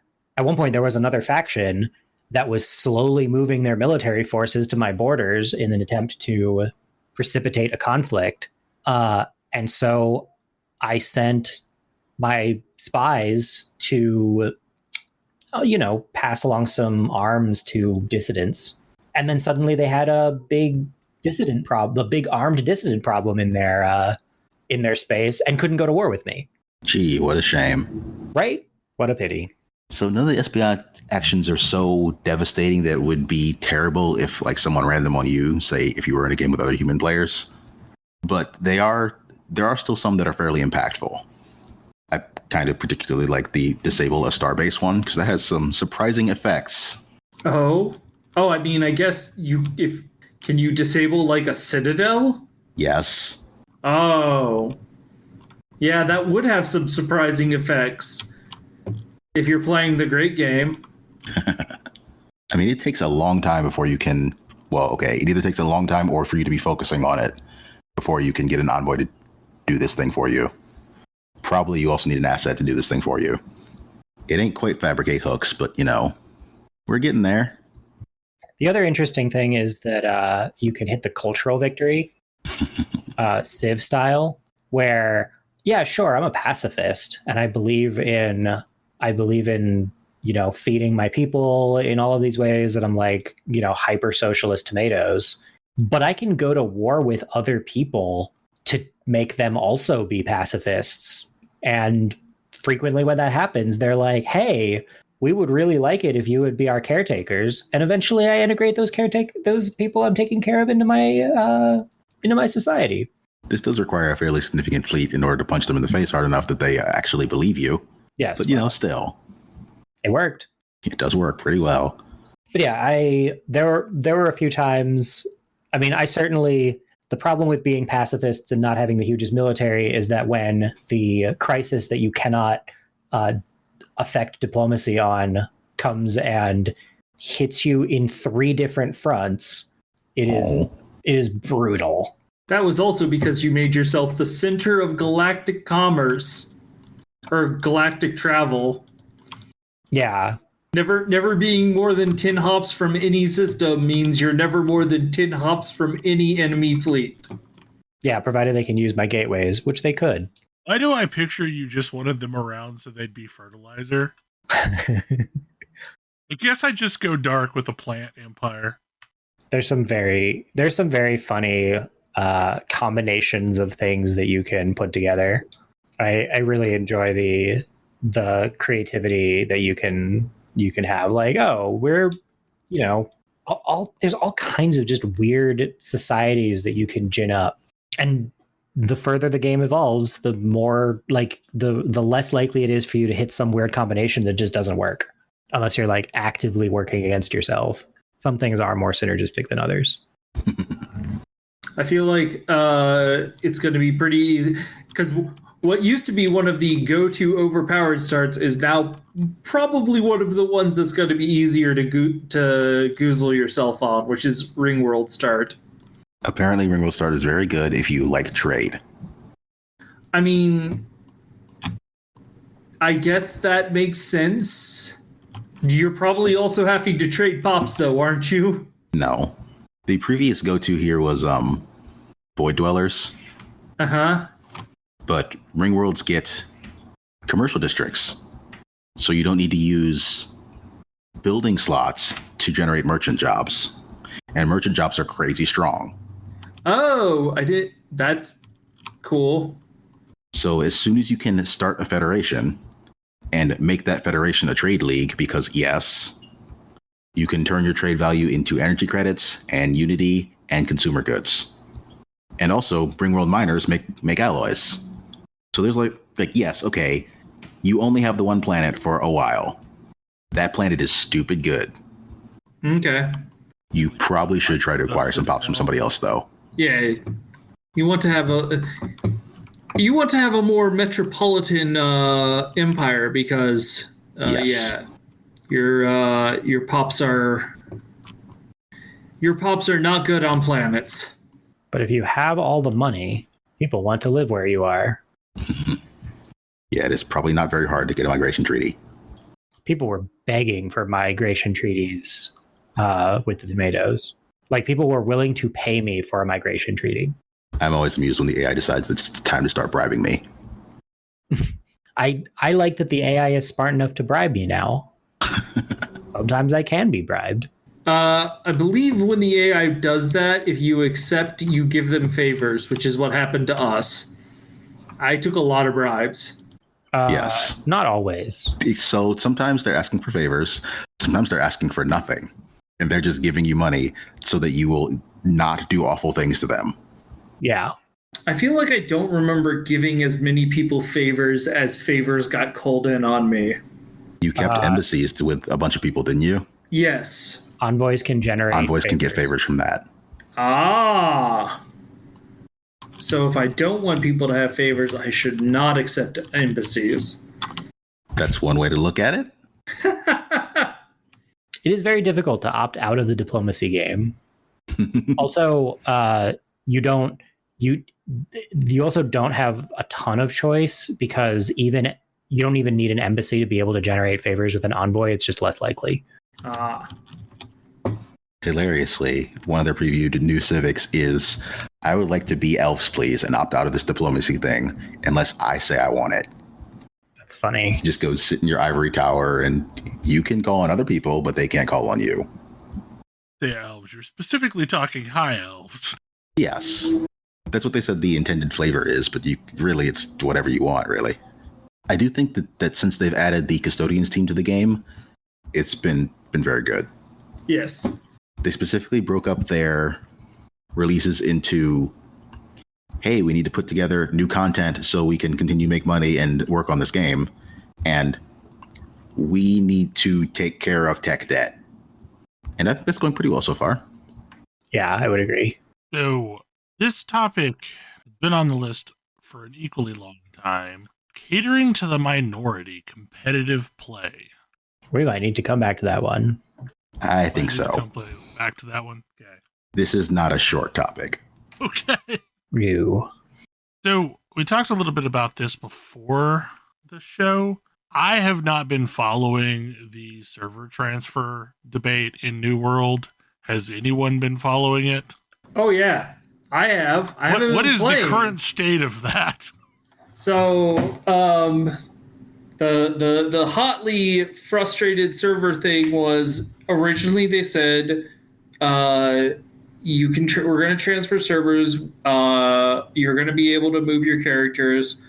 faction that was slowly moving their military forces to my borders in an attempt to precipitate a conflict. And so I sent my spies to, pass along some arms to dissidents. And then suddenly they had a big armed dissident problem in their space and couldn't go to war with me. Gee, what a shame. Right? What a pity. So none of the espionage actions are so devastating that it would be terrible if like someone ran them on you, say if you were in a game with other human players. But there are still some that are fairly impactful. I kind of particularly like the disable a starbase one, because that has some surprising effects. Oh, I mean, I guess can you disable like a citadel? Yes. Oh, yeah, that would have some surprising effects if you're playing the great game. I mean, it takes a long time before you can. Well, okay, it either takes a long time or for you to be focusing on it before you can get an envoy to do this thing for you. Probably you also need an asset to do this thing for you. It ain't quite fabricate hooks, but we're getting there. The other interesting thing is that you can hit the cultural victory, Civ style, where, yeah, sure, I'm a pacifist and I believe in feeding my people in all of these ways that I'm like, hyper socialist tomatoes, but I can go to war with other people to make them also be pacifists. And frequently when that happens, they're like, hey, we would really like it if you would be our caretakers. And eventually I integrate those people I'm taking care of into my society. This does require a fairly significant fleet in order to punch them in the face hard enough that they actually believe you. Yes. But, still. It worked. It does work pretty well. But yeah, there were a few times. I mean, the problem with being pacifists and not having the hugest military is that when the crisis that you cannot affect diplomacy on comes and hits you in 3 different fronts, it is brutal. That was also because you made yourself the center of galactic commerce or galactic travel. Yeah. Never being more than 10 hops from any system means you're never more than 10 hops from any enemy fleet. Yeah, provided they can use my gateways, which they could. Why do I picture you just wanted them around so they'd be fertilizer? I guess I just go dark with a plant empire. There's some very funny combinations of things that you can put together. I really enjoy the creativity that you can have. Like, we're there's all kinds of just weird societies that you can gin up, and the further the game evolves, the more like the less likely it is for you to hit some weird combination that just doesn't work unless you're like actively working against yourself. Some things are more synergistic than others. I feel like it's going to be pretty easy because what used to be one of the go-to overpowered starts is now probably one of the ones that's going to be easier to goozle yourself on, which is Ringworld Start. Apparently, Ringworld Start is very good if you like trade. I mean, I guess that makes sense. You're probably also having to trade pops, though, aren't you? No. The previous go-to here was Void Dwellers. Uh-huh. But Ringworlds get commercial districts. So you don't need to use building slots to generate merchant jobs. And merchant jobs are crazy strong. Oh, that's cool. So as soon as you can start a federation and make that federation a trade league, because yes, you can turn your trade value into energy credits and unity and consumer goods. And also Ringworld miners make alloys. So there's like yes, okay, you only have the one planet for a while. That planet is stupid good. Okay. You probably should try to acquire some pops from somebody else, though. Yeah, you want to have a more metropolitan empire because Yes. yeah, your pops are not good on planets. But if you have all the money, people want to live where you are. Yeah, it is probably not very hard to get a migration treaty. People were begging for migration treaties with the tomatoes. Like, people were willing to pay me for a migration treaty. I'm always amused when the AI decides it's time to start bribing me. I like that the AI is smart enough to bribe me now. Sometimes I can be bribed. I believe when the AI does that, if you accept, you give them favors, which is what happened to us. I took a lot of bribes. Yes. Not always. So sometimes they're asking for favors. Sometimes they're asking for nothing. And they're just giving you money so that you will not do awful things to them. Yeah. I feel like I don't remember giving as many people favors as favors got called in on me. You kept embassies with a bunch of people, didn't you? Yes. Envoys can generate Envoys can get favors from that. Ah. So if I don't want people to have favors, I should not accept embassies. That's one way to look at it. It is very difficult to opt out of the diplomacy game. Also, you also don't have a ton of choice because you don't even need an embassy to be able to generate favors with an envoy. It's just less likely. Ah. Hilariously, one of their previewed new civics is, I would like to be elves, please, and opt out of this diplomacy thing unless I say I want it. That's funny. You just go sit in your ivory tower and you can call on other people, but they can't call on you. The elves. You're specifically talking high elves. Yes. That's what they said the intended flavor is, but it's whatever you want, really. I do think that since they've added the custodians team to the game, it's been very good. Yes. They specifically broke up their releases into hey, we need to put together new content so we can continue to make money and work on this game. And we need to take care of tech debt. And I think that's going pretty well so far. Yeah, I would agree. So this topic has been on the list for an equally long time. Catering to the minority, competitive play. We might need to come back to that one. I think so. Come back to that one. Okay. This is not a short topic. Okay. You. So we talked a little bit about this before the show. I have not been following the server transfer debate in New World. Has anyone been following it? Oh yeah, I have. What is the current state of that? So, the hotly frustrated server thing was originally they said, you can we're going to transfer servers. You're going to be able to move your characters.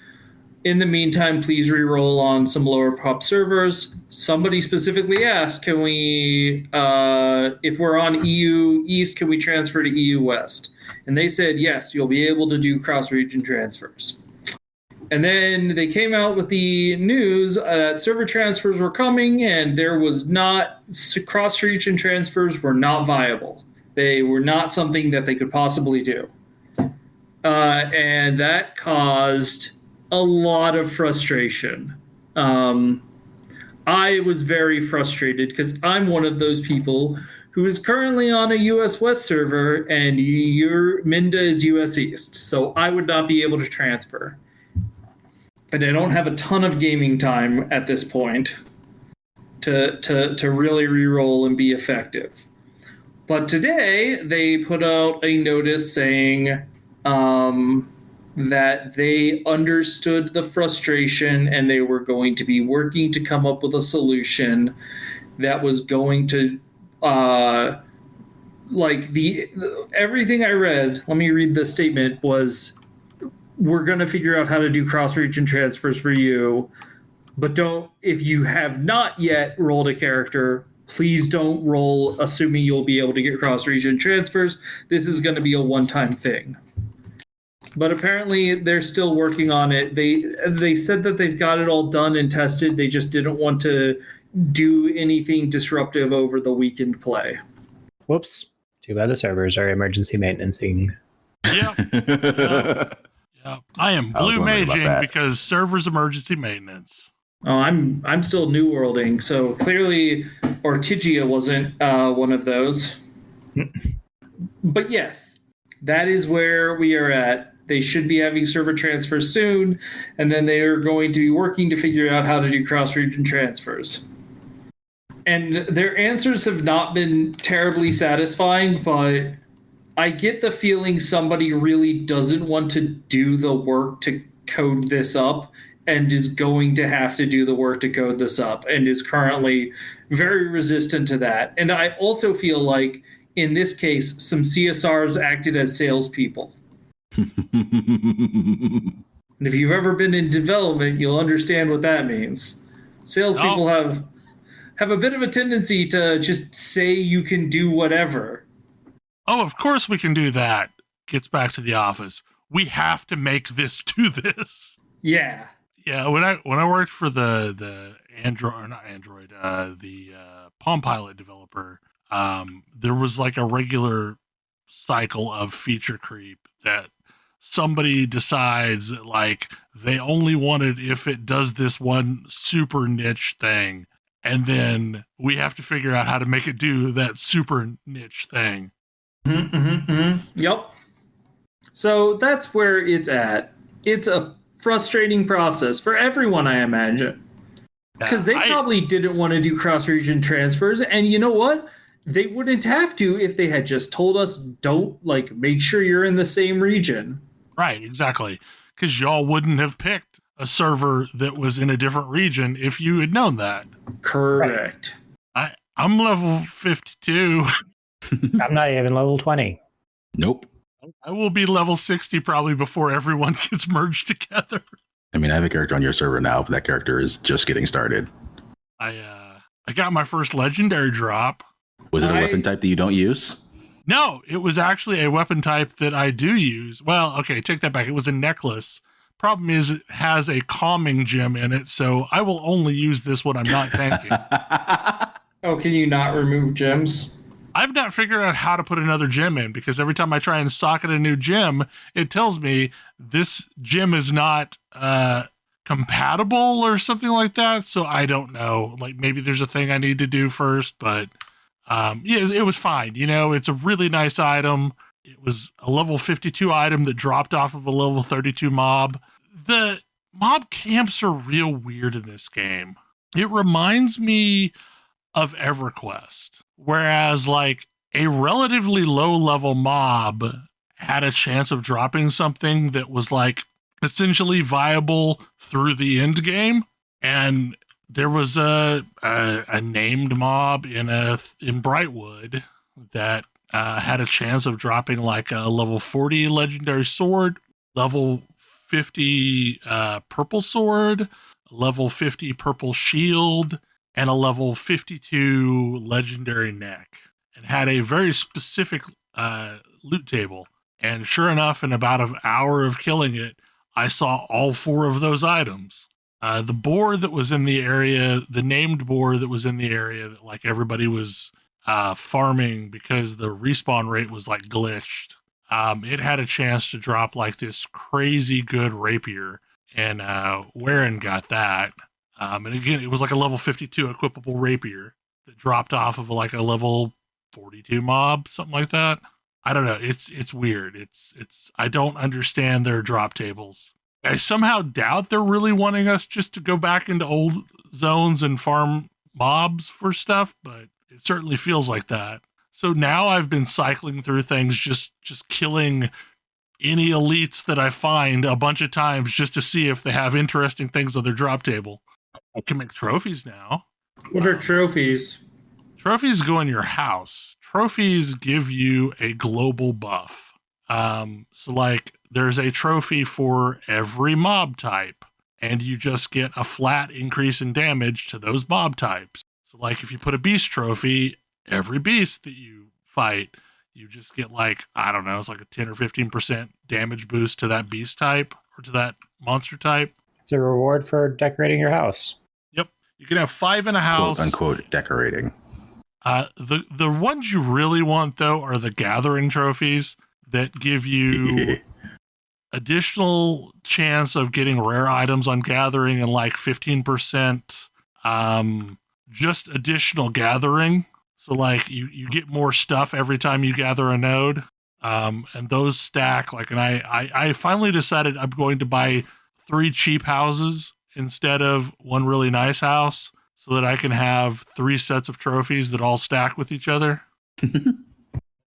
In the meantime, please re-roll on some lower pop servers. Somebody specifically asked, can we, if we're on EU East, can we transfer to EU West? And they said, yes, you'll be able to do cross-region transfers. And then they came out with the news that server transfers were coming, and there was not, cross-region transfers were not viable. They were not something that they could possibly do. And that caused a lot of frustration. I was very frustrated because I'm one of those people who is currently on a US West server, and your Minda is US East. So I would not be able to transfer. And I don't have a ton of gaming time at this point to really re-roll and be effective. But today they put out a notice saying that they understood the frustration and they were going to be working to come up with a solution that was going to everything I read, let me read the statement, was we're going to figure out how to do cross-region transfers for you, but if you have not yet rolled a character, please don't roll assuming you'll be able to get cross-region transfers. This is going to be a one-time thing. But apparently they're still working on it. They said that they've got it all done and tested. They just didn't want to do anything disruptive over the weekend play. Whoops. Too bad the servers are emergency maintenancing. Yeah. Yeah. I am blue maging because servers emergency maintenance. Oh, I'm still new worlding, so clearly Ortigia wasn't one of those. But yes, that is where we are at. They should be having server transfers soon, and then they are going to be working to figure out how to do cross-region transfers. And their answers have not been terribly satisfying, but I get the feeling somebody really doesn't want to do the work to code this up and is going to have to do the work to code this up and is currently very resistant to that. And I also feel like, in this case, some CSRs acted as salespeople. And if you've ever been in development, you'll understand what that means. Salespeople have a bit of a tendency to just say you can do whatever. Oh, of course we can do that. Gets back to the office. We have to make this do this. Yeah. Yeah, when I worked for the Palm Pilot developer, there was like a regular cycle of feature creep that somebody decides that like they only want it if it does this one super niche thing, and then we have to figure out how to make it do that super niche thing. Yep. So that's where it's at. It's a frustrating process for everyone, I imagine. Because they probably didn't want to do cross-region transfers, and you know what? They wouldn't have to if they had just told us, don't, like, make sure you're in the same region. Right, exactly. Because y'all wouldn't have picked a server that was in a different region if you had known that. Correct. I'm level 52. I'm not even level 20. Nope. I will be level 60 probably before everyone gets merged together. I mean, I have a character on your server now, but that character is just getting started. I got my first legendary drop. Was it a weapon type that you don't use? No, it was actually a weapon type that I do use. Well, okay, take that back. It was a necklace. Problem is it has a calming gem in it, so I will only use this when I'm not tanking. Oh, can you not remove gems? I've not figured out how to put another gem in because every time I try and socket a new gem, it tells me this gem is not compatible or something like that. So I don't know. Like maybe there's a thing I need to do first, but yeah, it was fine. You know, it's a really nice item. It was a level 52 item that dropped off of a level 32 mob. The mob camps are real weird in this game. It reminds me of EverQuest, whereas like a relatively low level mob had a chance of dropping something that was like essentially viable through the end game, and there was a named mob in Brightwood that had a chance of dropping like a level 40 legendary sword, level 50 purple sword, level 50 purple shield, and a level 52 legendary neck, and had a very specific loot table. And sure enough, in about an hour of killing it, I saw all 4 of those items. The boar that was in the area, the named boar that was in the area that like everybody was farming because the respawn rate was like glitched. It had a chance to drop like this crazy good rapier, and Warren got that. And again, it was like a level 52 equipable rapier that dropped off of like a level 42 mob, something like that. I don't know. It's weird. It's I don't understand their drop tables. I somehow doubt they're really wanting us just to go back into old zones and farm mobs for stuff, but it certainly feels like that. So now I've been cycling through things, just killing any elites that I find a bunch of times just to see if they have interesting things on their drop table. I can make trophies now. What are trophies? Trophies go in your house. Trophies give you a global buff. So like there's a trophy for every mob type, and you just get a flat increase in damage to those mob types. So like if you put a beast trophy, every beast that you fight, you just get like, I don't know, it's like a 10 or 15% damage boost to that beast type or to that monster type. It's a reward for decorating your house. Yep. You can have 5 in a house. Quote unquote decorating. The ones you really want though are the gathering trophies that give you additional chance of getting rare items on gathering and like 15% just additional gathering. So like you get more stuff every time you gather a node. And those stack like, and I finally decided I'm going to buy 3 cheap houses instead of 1 really nice house so that I can have 3 sets of trophies that all stack with each other.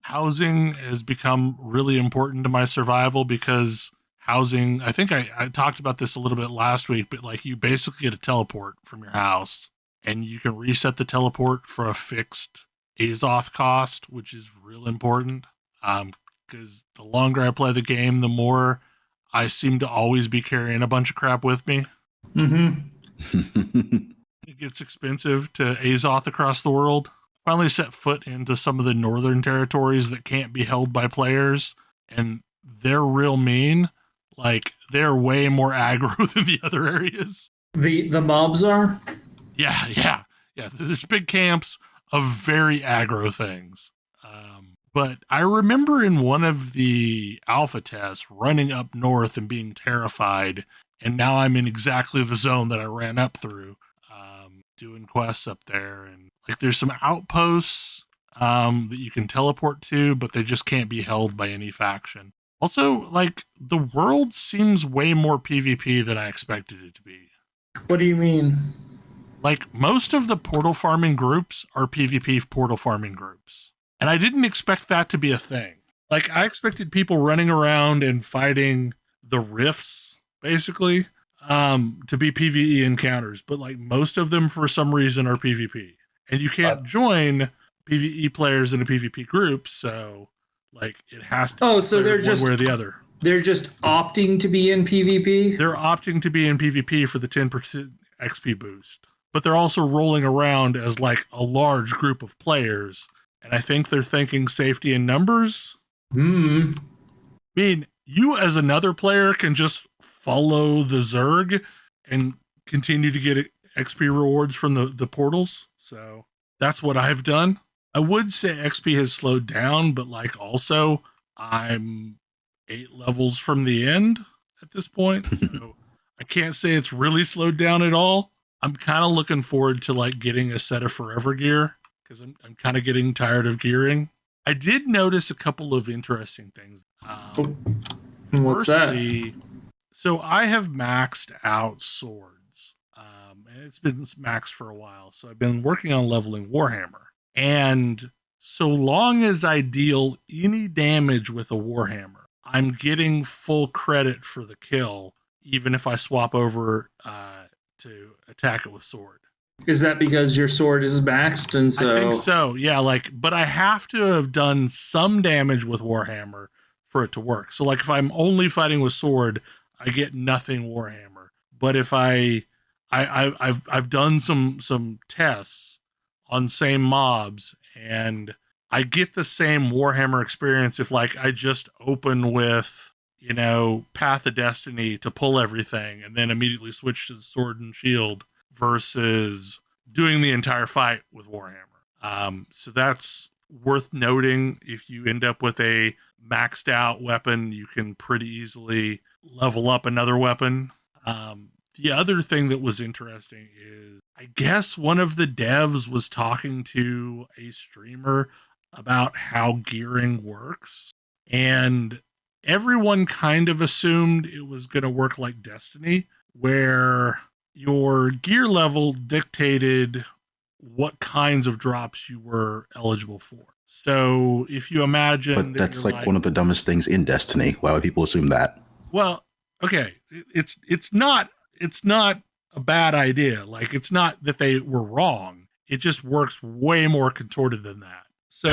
Housing has become really important to my survival because housing, I think I talked about this a little bit last week, but like you basically get a teleport from your house and you can reset the teleport for a fixed Azoth cost, which is real important. Because the longer I play the game, the more I seem to always be carrying a bunch of crap with me. Mm-hmm. It gets expensive to Azoth across the world. Finally set foot into some of the northern territories that can't be held by players, and they're real mean. Like, they're way more aggro than the other areas. The mobs are? Yeah. There's big camps of very aggro things. But I remember in one of the alpha tests running up north and being terrified, and now I'm in exactly the zone that I ran up through, doing quests up there. And like there's some outposts that you can teleport to, but they just can't be held by any faction. Also, like the world seems way more PvP than I expected it to be. What do you mean? Like most of the portal farming groups are PvP portal farming groups. And I didn't expect that to be a thing. Like I expected people running around and fighting the rifts, basically, to be PvE encounters. But like most of them, for some reason, are PvP. And you can't join PvE players in a PvP group, so like it has to. Oh, so they're just one way or the other. They're just opting to be in PvP. They're opting to be in PvP for the 10% XP boost, but they're also rolling around as like a large group of players And I think they're thinking safety in numbers. Hmm. I mean, you as another player can just follow the Zerg and continue to get XP rewards from the portals. So that's what I've done. I would say XP has slowed down, but like also I'm 8 levels from the end at this point. So I can't say it's really slowed down at all. I'm kind of looking forward to like getting a set of forever gear because I'm kind of getting tired of gearing. I did notice a couple of interesting things. What's Firstly, so I have maxed out swords, and it's been maxed for a while. So I've been working on leveling Warhammer, and so long as I deal any damage with a Warhammer, I'm getting full credit for the kill, even if I swap over to attack it with sword. Is that because your sword is maxed, and so I think so, yeah. Like, but I have to have done some damage with Warhammer for it to work. So, like, if I'm only fighting with sword, I get nothing Warhammer. But if I've done some tests on same mobs, and I get the same Warhammer experience if like I just open with, you know, Path of Destiny to pull everything and then immediately switch to the sword and shield versus doing the entire fight with Warhammer. So that's worth noting. If you end up with a maxed out weapon, you can pretty easily level up another weapon. The other thing that was interesting is I guess one of the devs was talking to a streamer about how gearing works, and everyone kind of assumed it was going to work like Destiny, where your gear level dictated what kinds of drops you were eligible for. So if you imagine, But that's like one of the dumbest things in Destiny. Why would people assume that? Well, okay, it's not a bad idea. Like, it's not that they were wrong. It just works way more contorted than that. So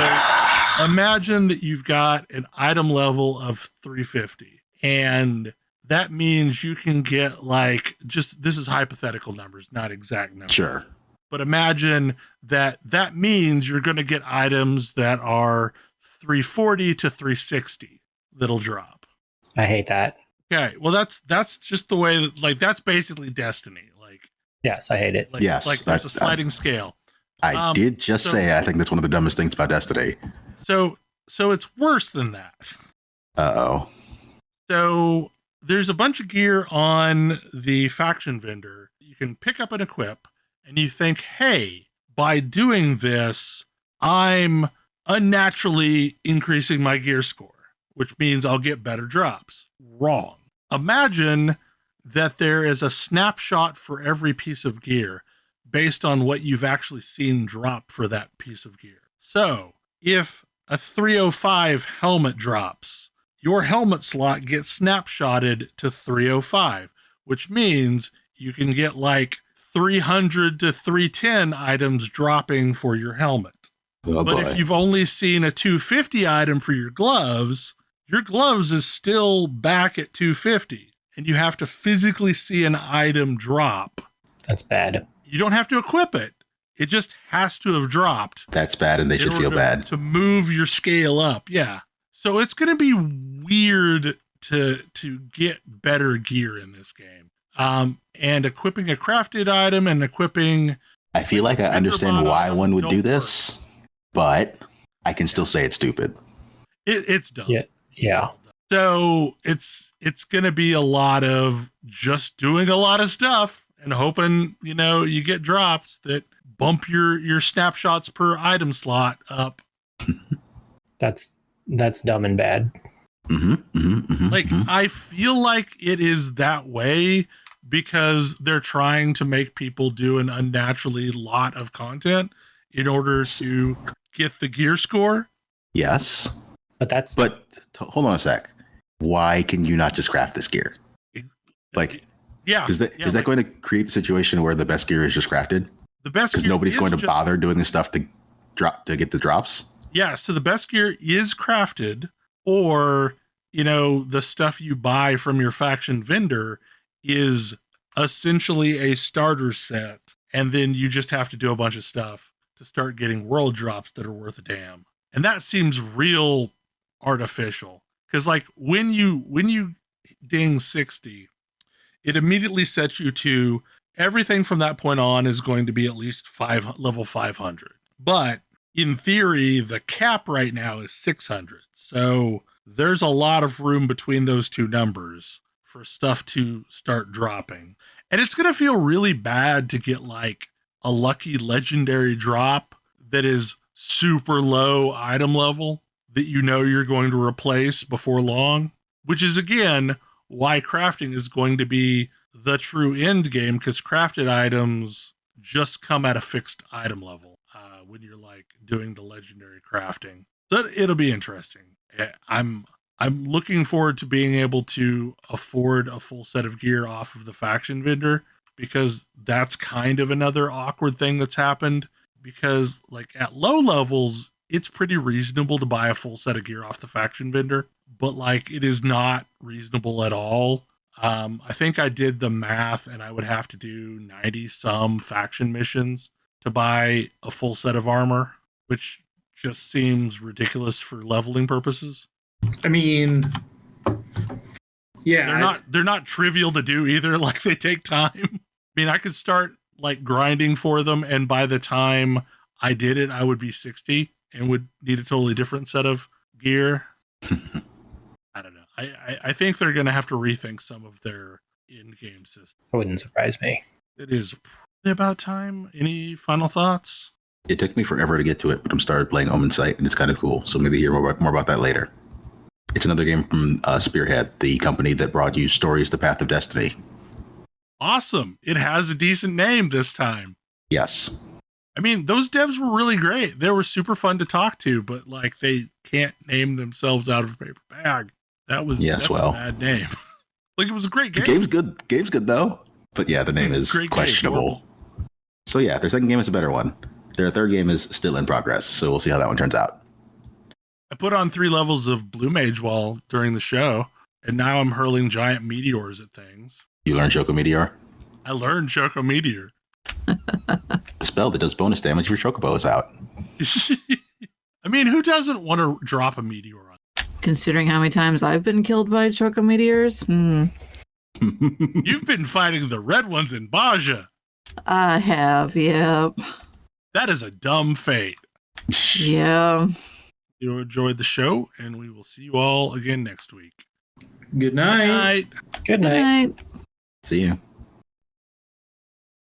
imagine that you've got an item level of 350, and that means you can get like, just, this is hypothetical numbers, not exact numbers. Sure. But imagine that means you're going to get items that are 340 to 360 that'll drop. I hate that. Okay, well that's just the way that, like, that's basically Destiny. Like, Yes, I hate it. like, Yes, like there's a sliding scale. I did just say I think that's one of the dumbest things about Destiny. So it's worse than that. Uh-oh. So there's a bunch of gear on the faction vendor. You can pick up and equip, and you think, hey, by doing this, I'm unnaturally increasing my gear score, which means I'll get better drops. Wrong. Imagine that there is a snapshot for every piece of gear based on what you've actually seen drop for that piece of gear. So if a 305 helmet drops, your helmet slot gets snapshotted to 305, which means you can get like 300 to 310 items dropping for your helmet. Oh, but boy. if you've only seen a 250 item for your gloves is still back at 250, and you have to physically see an item drop. That's bad. You don't have to equip it. It just has to have dropped. That's bad, and they should feel bad. To move your scale up. Yeah. So it's going to be weird to get better gear in this game. And equipping a crafted item and equipping... I feel like I understand why one would do this, but I can still say it's stupid. It's dumb. Yeah. So it's going to be a lot of just doing a lot of stuff and hoping, you know, you get drops that bump your snapshots per item slot up. That's dumb and bad. Like, I feel like it is that way because they're trying to make people do an unnaturally lot of content in order to get the gear score. Yes. But Hold on a sec. Why can you not just craft this gear? Like, yeah, is that going to create the situation where the best gear is just crafted? The best because nobody's going to bother doing the stuff to get the drops. Yeah, so the best gear is crafted, or, you know, the stuff you buy from your faction vendor is essentially a starter set, and then you just have to do a bunch of stuff to start getting world drops that are worth a damn. And that seems real artificial. Because like when you ding 60, it immediately sets you to everything from that point on is going to be at least level 500. But in theory, the cap right now is 600. So there's a lot of room between those two numbers for stuff to start dropping. And it's going to feel really bad to get like a lucky legendary drop that is super low item level that you know you're going to replace before long, which is again why crafting is going to be the true end game, because crafted items just come at a fixed item level when you're like doing the legendary crafting. So it'll be interesting. I'm looking forward to being able to afford a full set of gear off of the faction vendor, because that's kind of another awkward thing that's happened, because like at low levels, it's pretty reasonable to buy a full set of gear off the faction vendor, but like it is not reasonable at all. I think I did the math and I would have to do 90 some faction missions to buy a full set of armor, which just seems ridiculous for leveling purposes. I mean, yeah, they're not trivial to do either. Like they take time. I mean, I could start like grinding for them, and by the time I did it, I would be 60 and would need a totally different set of gear. I don't know. I think they're going to have to rethink some of their in-game system. It wouldn't surprise me. It is about time. Any final thoughts? It took me forever to get to it, but I'm started playing Unsighted, and it's kind of cool. So maybe hear more about that later. It's another game from Spearhead, the company that brought you Stories: The Path of Destiny. Awesome. It has a decent name this time. Yes. I mean, those devs were really great. They were super fun to talk to, but like they can't name themselves out of a paper bag. That's a bad name. Like it was a great game. The game's good though. But yeah, the name is questionable. So yeah, their second game is a better one. Their third game is still in progress, so we'll see how that one turns out. I put on 3 levels of Blue Mage Wall during the show, and now I'm hurling giant meteors at things. You learned Choco Meteor? I learned Choco Meteor. The spell that does bonus damage for Chocobo is out. I mean, who doesn't want to drop a meteor on? Considering how many times I've been killed by chocometeors, You've been fighting the red ones in Baja. I have, yep. That is a dumb fate. Yeah. You enjoyed the show, and we will see you all again next week. Good night. Good night. See you.